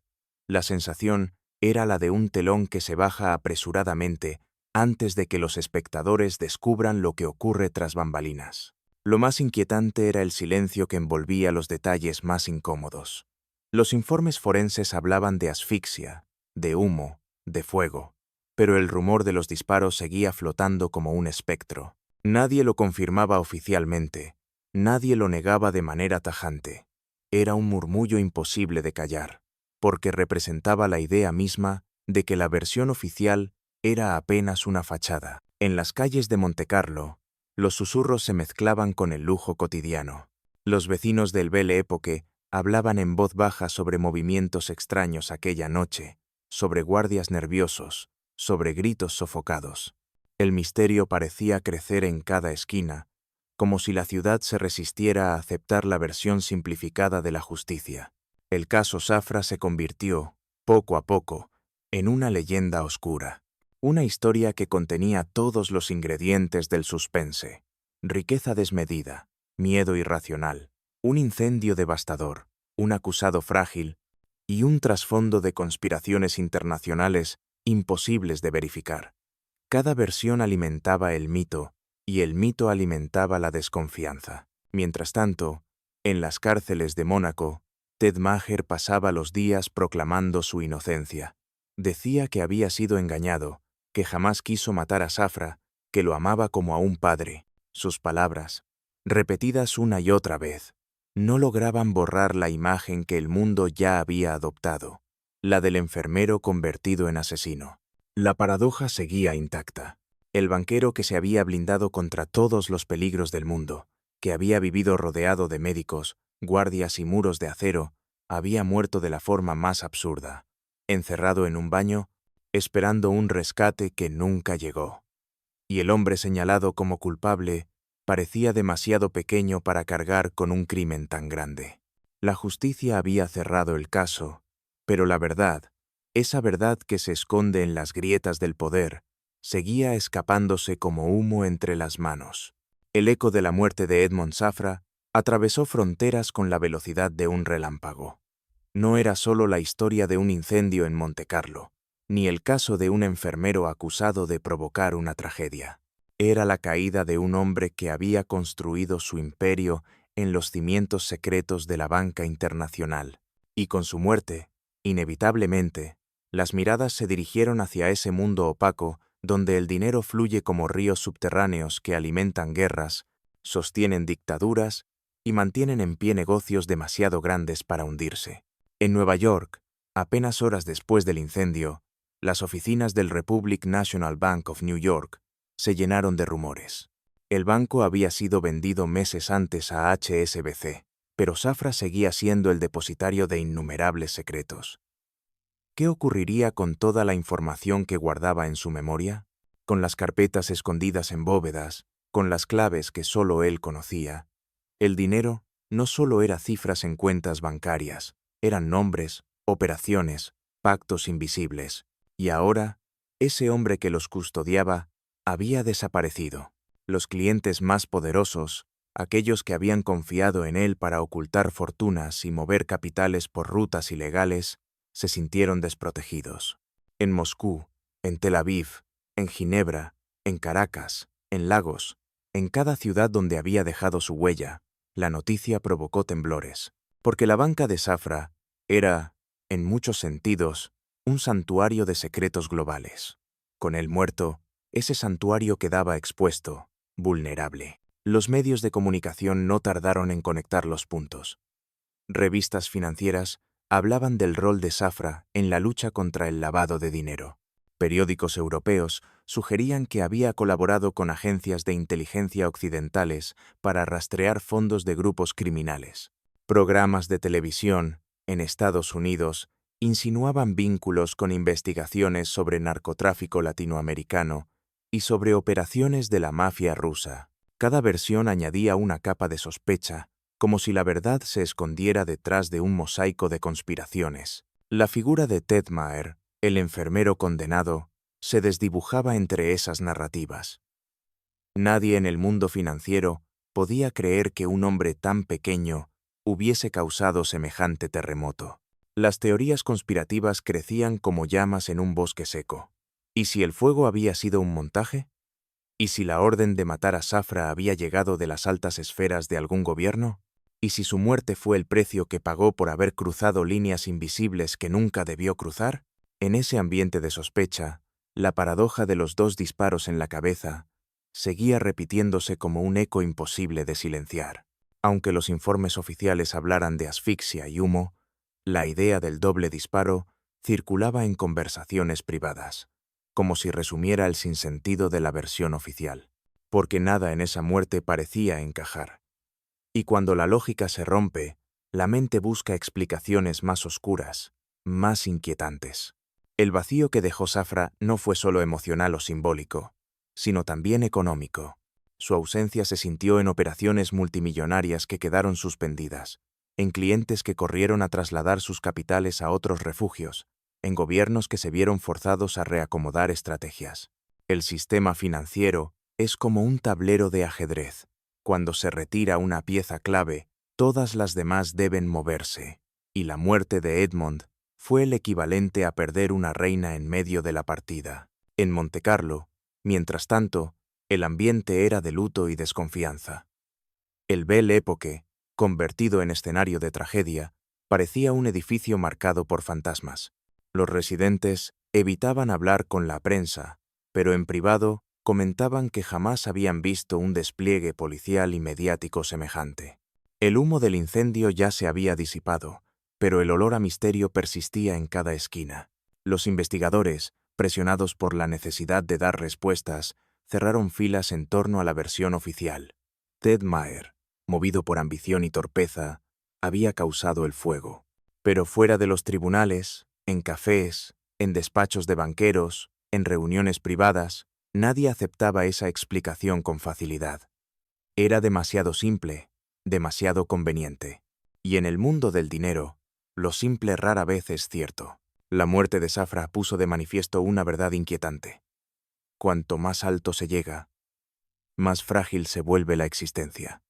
La sensación era la de un telón que se baja apresuradamente antes de que los espectadores descubran lo que ocurre tras bambalinas. Lo más inquietante era el silencio que envolvía los detalles más incómodos. Los informes forenses hablaban de asfixia, de humo, de fuego, pero el rumor de los disparos seguía flotando como un espectro. Nadie lo confirmaba oficialmente, nadie lo negaba de manera tajante. Era un murmullo imposible de callar, porque representaba la idea misma de que la versión oficial era apenas una fachada. En las calles de Montecarlo, los susurros se mezclaban con el lujo cotidiano. Los vecinos del Belle Époque hablaban en voz baja sobre movimientos extraños aquella noche, sobre guardias nerviosos, sobre gritos sofocados. El misterio parecía crecer en cada esquina, como si la ciudad se resistiera a aceptar la versión simplificada de la justicia. El caso Safra se convirtió, poco a poco, en una leyenda oscura. Una historia que contenía todos los ingredientes del suspense: riqueza desmedida, miedo irracional, un incendio devastador, un acusado frágil y un trasfondo de conspiraciones internacionales imposibles de verificar. Cada versión alimentaba el mito y el mito alimentaba la desconfianza. Mientras tanto, en las cárceles de Mónaco, Ted Maher pasaba los días proclamando su inocencia. Decía que había sido engañado, que jamás quiso matar a Safra, que lo amaba como a un padre. Sus palabras, repetidas una y otra vez, no lograban borrar la imagen que el mundo ya había adoptado, la del enfermero convertido en asesino. La paradoja seguía intacta. El banquero que se había blindado contra todos los peligros del mundo, que había vivido rodeado de médicos, guardias y muros de acero, había muerto de la forma más absurda, encerrado en un baño, esperando un rescate que nunca llegó. Y el hombre señalado como culpable parecía demasiado pequeño para cargar con un crimen tan grande. La justicia había cerrado el caso, pero la verdad, esa verdad que se esconde en las grietas del poder, seguía escapándose como humo entre las manos. El eco de la muerte de Edmond Safra atravesó fronteras con la velocidad de un relámpago. No era solo la historia de un incendio en Montecarlo, ni el caso de un enfermero acusado de provocar una tragedia. Era la caída de un hombre que había construido su imperio en los cimientos secretos de la banca internacional, y con su muerte, inevitablemente, las miradas se dirigieron hacia ese mundo opaco donde el dinero fluye como ríos subterráneos que alimentan guerras, sostienen dictaduras y mantienen en pie negocios demasiado grandes para hundirse. En Nueva York, apenas horas después del incendio, Las oficinas del Republic National Bank of New York se llenaron de rumores. El banco había sido vendido meses antes a HSBC, pero Safra seguía siendo el depositario de innumerables secretos. ¿Qué ocurriría con toda la información que guardaba en su memoria? Con las carpetas escondidas en bóvedas, con las claves que solo él conocía. El dinero no solo era cifras en cuentas bancarias, eran nombres, operaciones, pactos invisibles. Y ahora, ese hombre que los custodiaba había desaparecido. Los clientes más poderosos, aquellos que habían confiado en él para ocultar fortunas y mover capitales por rutas ilegales, se sintieron desprotegidos. En Moscú, en Tel Aviv, en Ginebra, en Caracas, en Lagos, en cada ciudad donde había dejado su huella, la noticia provocó temblores, porque la banca de Safra era, en muchos sentidos, un santuario de secretos globales. Con él muerto, ese santuario quedaba expuesto, vulnerable. Los medios de comunicación no tardaron en conectar los puntos. Revistas financieras hablaban del rol de Safra en la lucha contra el lavado de dinero. Periódicos europeos sugerían que había colaborado con agencias de inteligencia occidentales para rastrear fondos de grupos criminales. Programas de televisión, en Estados Unidos, insinuaban vínculos con investigaciones sobre narcotráfico latinoamericano y sobre operaciones de la mafia rusa. Cada versión añadía una capa de sospecha, como si la verdad se escondiera detrás de un mosaico de conspiraciones. La figura de Ted Maher, el enfermero condenado, se desdibujaba entre esas narrativas. Nadie en el mundo financiero podía creer que un hombre tan pequeño hubiese causado semejante terremoto. Las teorías conspirativas crecían como llamas en un bosque seco. ¿Y si el fuego había sido un montaje? ¿Y si la orden de matar a Safra había llegado de las altas esferas de algún gobierno? ¿Y si su muerte fue el precio que pagó por haber cruzado líneas invisibles que nunca debió cruzar? En ese ambiente de sospecha, la paradoja de los 2 disparos en la cabeza seguía repitiéndose como un eco imposible de silenciar. Aunque los informes oficiales hablaran de asfixia y humo, la idea del doble disparo circulaba en conversaciones privadas, como si resumiera el sinsentido de la versión oficial, porque nada en esa muerte parecía encajar. Y cuando la lógica se rompe, la mente busca explicaciones más oscuras, más inquietantes. El vacío que dejó Safra no fue solo emocional o simbólico, sino también económico. Su ausencia se sintió en operaciones multimillonarias que quedaron suspendidas, en clientes que corrieron a trasladar sus capitales a otros refugios, en gobiernos que se vieron forzados a reacomodar estrategias. El sistema financiero es como un tablero de ajedrez. Cuando se retira una pieza clave, todas las demás deben moverse, y la muerte de Edmond fue el equivalente a perder una reina en medio de la partida. En Montecarlo, mientras tanto, el ambiente era de luto y desconfianza. El Belle Époque, convertido en escenario de tragedia, parecía un edificio marcado por fantasmas. Los residentes evitaban hablar con la prensa, pero en privado comentaban que jamás habían visto un despliegue policial y mediático semejante. El humo del incendio ya se había disipado, pero el olor a misterio persistía en cada esquina. Los investigadores, presionados por la necesidad de dar respuestas, cerraron filas en torno a la versión oficial. Ted Maher, movido por ambición y torpeza, había causado el fuego. Pero fuera de los tribunales, en cafés, en despachos de banqueros, en reuniones privadas, nadie aceptaba esa explicación con facilidad. Era demasiado simple, demasiado conveniente. Y en el mundo del dinero, lo simple rara vez es cierto. La muerte de Safra puso de manifiesto una verdad inquietante. Cuanto más alto se llega, más frágil se vuelve la existencia.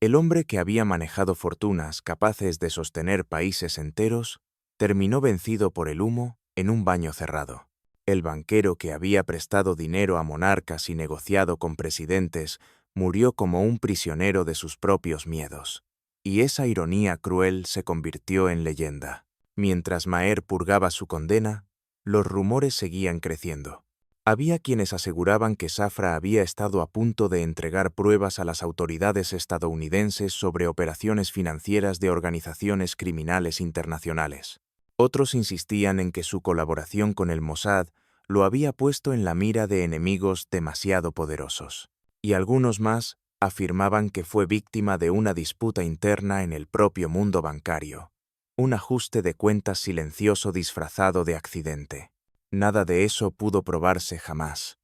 El hombre que había manejado fortunas capaces de sostener países enteros, terminó vencido por el humo en un baño cerrado. El banquero que había prestado dinero a monarcas y negociado con presidentes murió como un prisionero de sus propios miedos. Y esa ironía cruel se convirtió en leyenda. Mientras Maher purgaba su condena, los rumores seguían creciendo. Había quienes aseguraban que Safra había estado a punto de entregar pruebas a las autoridades estadounidenses sobre operaciones financieras de organizaciones criminales internacionales. Otros insistían en que su colaboración con el Mossad lo había puesto en la mira de enemigos demasiado poderosos. Y algunos más afirmaban que fue víctima de una disputa interna en el propio mundo bancario, un ajuste de cuentas silencioso disfrazado de accidente. Nada de eso pudo probarse jamás.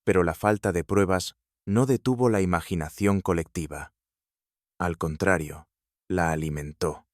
Pero la falta de pruebas no detuvo la imaginación colectiva. Al contrario, la alimentó.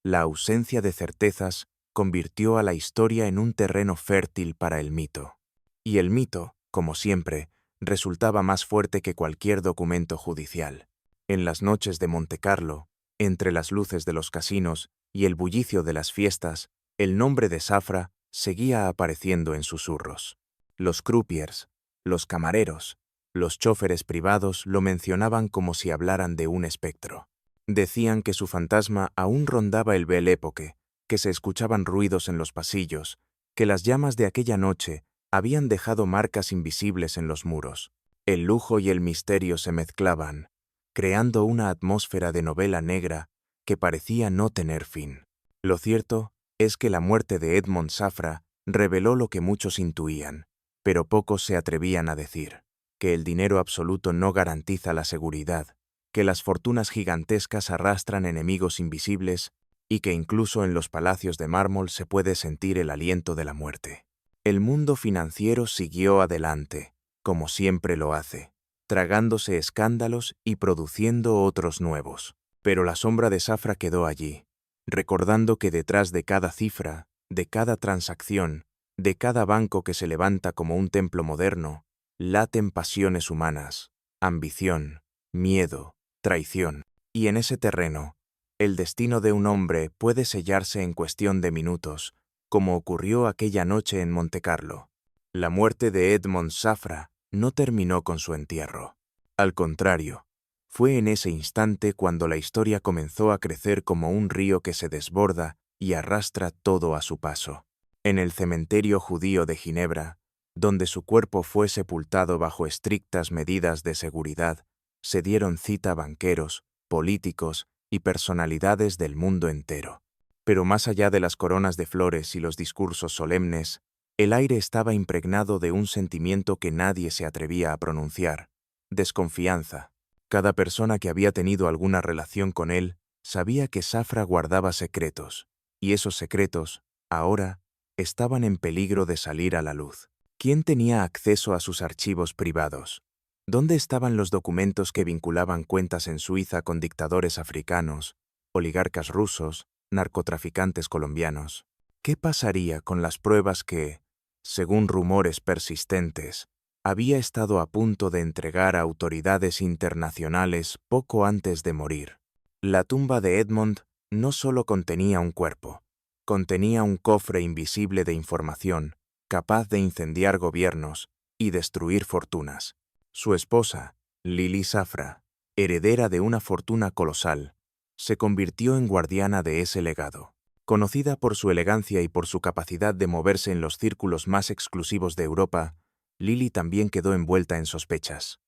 La ausencia de certezas convirtió a la historia en un terreno fértil para el mito. Y el mito, como siempre, resultaba más fuerte que cualquier documento judicial. En las noches de Montecarlo, entre las luces de los casinos y el bullicio de las fiestas, el nombre de Safra seguía apareciendo en susurros. Los croupiers, los camareros, los chóferes privados lo mencionaban como si hablaran de un espectro. Decían que su fantasma aún rondaba el Belle Époque, que se escuchaban ruidos en los pasillos, que las llamas de aquella noche habían dejado marcas invisibles en los muros. El lujo y el misterio se mezclaban, creando una atmósfera de novela negra que parecía no tener fin. Lo cierto es que la muerte de Edmond Safra reveló lo que muchos intuían, pero pocos se atrevían a decir: que el dinero absoluto no garantiza la seguridad, que las fortunas gigantescas arrastran enemigos invisibles y que incluso en los palacios de mármol se puede sentir el aliento de la muerte. El mundo financiero siguió adelante, como siempre lo hace, tragándose escándalos y produciendo otros nuevos. Pero la sombra de Safra quedó allí, recordando que detrás de cada cifra, de cada transacción, de cada banco que se levanta como un templo moderno, laten pasiones humanas, ambición, miedo, traición. Y en ese terreno, el destino de un hombre puede sellarse en cuestión de minutos, como ocurrió aquella noche en Montecarlo. La muerte de Edmond Safra no terminó con su entierro. Al contrario, fue en ese instante cuando la historia comenzó a crecer como un río que se desborda y arrastra todo a su paso. En el cementerio judío de Ginebra, donde su cuerpo fue sepultado bajo estrictas medidas de seguridad, se dieron cita banqueros, políticos y personalidades del mundo entero. Pero más allá de las coronas de flores y los discursos solemnes, el aire estaba impregnado de un sentimiento que nadie se atrevía a pronunciar: desconfianza. Cada persona que había tenido alguna relación con él sabía que Safra guardaba secretos, y esos secretos, ahora, estaban en peligro de salir a la luz. ¿Quién tenía acceso a sus archivos privados? ¿Dónde estaban los documentos que vinculaban cuentas en Suiza con dictadores africanos, oligarcas rusos, narcotraficantes colombianos? ¿Qué pasaría con las pruebas que, según rumores persistentes, había estado a punto de entregar a autoridades internacionales poco antes de morir? La tumba de Edmond no solo contenía un cuerpo, contenía un cofre invisible de información capaz de incendiar gobiernos y destruir fortunas. Su esposa, Lily Safra, heredera de una fortuna colosal, se convirtió en guardiana de ese legado. Conocida por su elegancia y por su capacidad de moverse en los círculos más exclusivos de Europa, Lily también quedó envuelta en sospechas.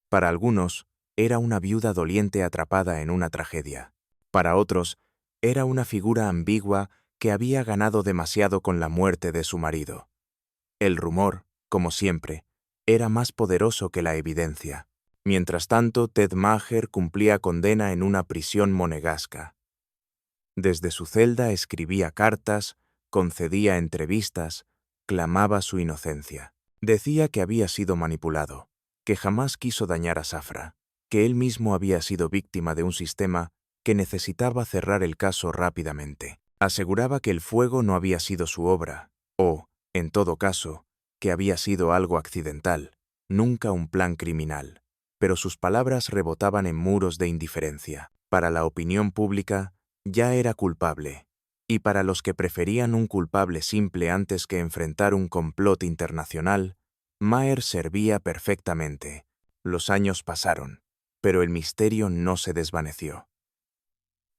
Para algunos, era una viuda doliente atrapada en una tragedia. Para otros, era una figura ambigua que había ganado demasiado con la muerte de su marido. El rumor, como siempre, era más poderoso que la evidencia. Mientras tanto, Ted Maher cumplía condena en una prisión monegasca. Desde su celda escribía cartas, concedía entrevistas, clamaba su inocencia. Decía que había sido manipulado, que jamás quiso dañar a Safra, que él mismo había sido víctima de un sistema que necesitaba cerrar el caso rápidamente. Aseguraba que el fuego no había sido su obra, o, en todo caso, que había sido algo accidental, nunca un plan criminal. Pero sus palabras rebotaban en muros de indiferencia. Para la opinión pública, ya era culpable, y para los que preferían un culpable simple antes que enfrentar un complot internacional, Maher servía perfectamente. Los años pasaron, pero el misterio no se desvaneció.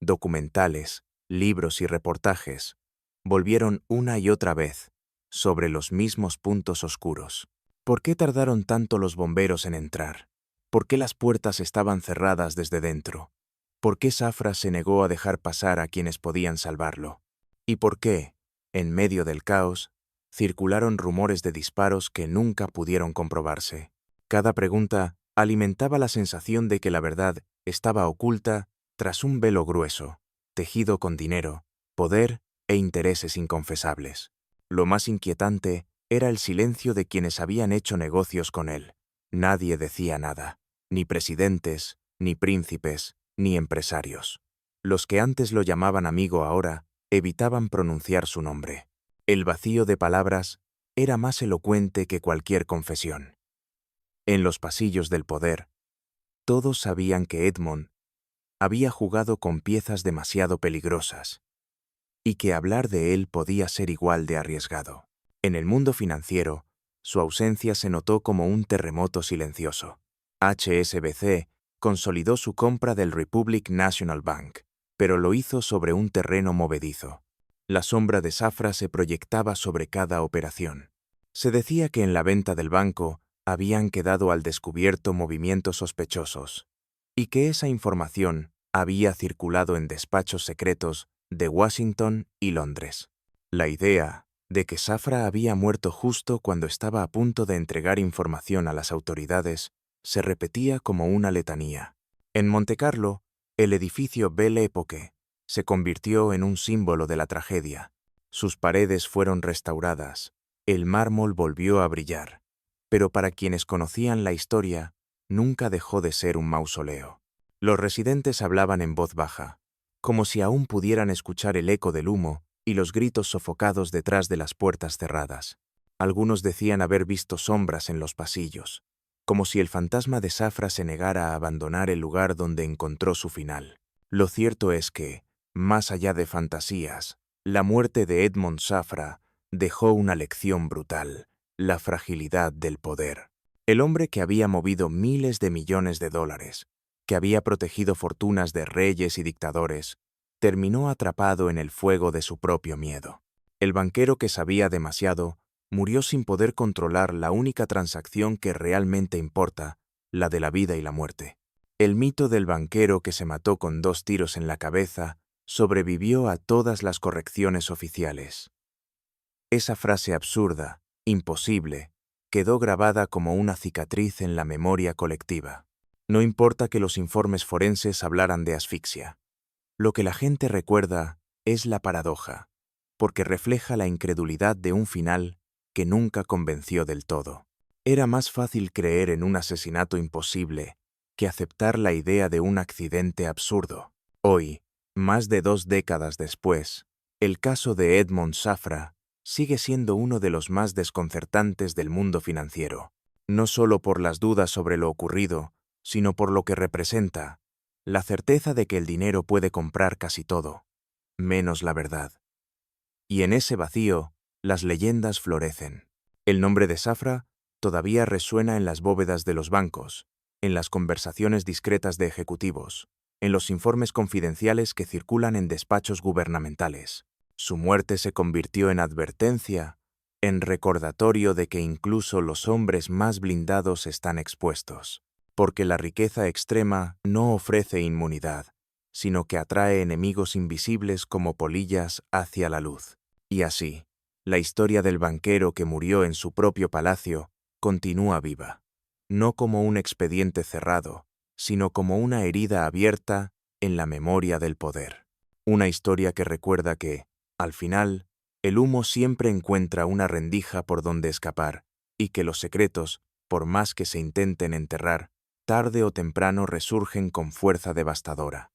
Documentales, libros y reportajes volvieron una y otra vez sobre los mismos puntos oscuros. ¿Por qué tardaron tanto los bomberos en entrar? ¿Por qué las puertas estaban cerradas desde dentro? ¿Por qué Safra se negó a dejar pasar a quienes podían salvarlo? ¿Y por qué, en medio del caos, circularon rumores de disparos que nunca pudieron comprobarse? Cada pregunta alimentaba la sensación de que la verdad estaba oculta tras un velo grueso, tejido con dinero, poder e intereses inconfesables. Lo más inquietante era el silencio de quienes habían hecho negocios con él. Nadie decía nada, ni presidentes, ni príncipes, ni empresarios. Los que antes lo llamaban amigo ahora evitaban pronunciar su nombre. El vacío de palabras era más elocuente que cualquier confesión. En los pasillos del poder, todos sabían que Edmond había jugado con piezas demasiado peligrosas y que hablar de él podía ser igual de arriesgado. En el mundo financiero, su ausencia se notó como un terremoto silencioso. HSBC consolidó su compra del Republic National Bank, pero lo hizo sobre un terreno movedizo. La sombra de Safra se proyectaba sobre cada operación. Se decía que en la venta del banco habían quedado al descubierto movimientos sospechosos, y que esa información había circulado en despachos secretos de Washington y Londres. La idea de que Safra había muerto justo cuando estaba a punto de entregar información a las autoridades se repetía como una letanía. En Montecarlo, el edificio Belle Époque se convirtió en un símbolo de la tragedia. Sus paredes fueron restauradas, el mármol volvió a brillar, pero para quienes conocían la historia, nunca dejó de ser un mausoleo. Los residentes hablaban en voz baja, como si aún pudieran escuchar el eco del humo y los gritos sofocados detrás de las puertas cerradas. Algunos decían haber visto sombras en los pasillos, como si el fantasma de Safra se negara a abandonar el lugar donde encontró su final. Lo cierto es que, más allá de fantasías, la muerte de Edmond Safra dejó una lección brutal: la fragilidad del poder. El hombre que había movido miles de millones de dólares, que había protegido fortunas de reyes y dictadores, terminó atrapado en el fuego de su propio miedo. El banquero que sabía demasiado murió sin poder controlar la única transacción que realmente importa, la de la vida y la muerte. El mito del banquero que se mató con 2 tiros en la cabeza sobrevivió a todas las correcciones oficiales. Esa frase absurda, imposible, quedó grabada como una cicatriz en la memoria colectiva. No importa que los informes forenses hablaran de asfixia. Lo que la gente recuerda es la paradoja, porque refleja la incredulidad de un final que nunca convenció del todo. Era más fácil creer en un asesinato imposible que aceptar la idea de un accidente absurdo. Hoy, más de 2 décadas después, el caso de Edmond Safra sigue siendo uno de los más desconcertantes del mundo financiero, no solo por las dudas sobre lo ocurrido, sino por lo que representa: la certeza de que el dinero puede comprar casi todo, menos la verdad. Y en ese vacío, las leyendas florecen. El nombre de Safra todavía resuena en las bóvedas de los bancos, en las conversaciones discretas de ejecutivos, en los informes confidenciales que circulan en despachos gubernamentales. Su muerte se convirtió en advertencia, en recordatorio de que incluso los hombres más blindados están expuestos, porque la riqueza extrema no ofrece inmunidad, sino que atrae enemigos invisibles como polillas hacia la luz. Y así, la historia del banquero que murió en su propio palacio continúa viva, no como un expediente cerrado, sino como una herida abierta en la memoria del poder. Una historia que recuerda que, al final, el humo siempre encuentra una rendija por donde escapar, y que los secretos, por más que se intenten enterrar, tarde o temprano resurgen con fuerza devastadora.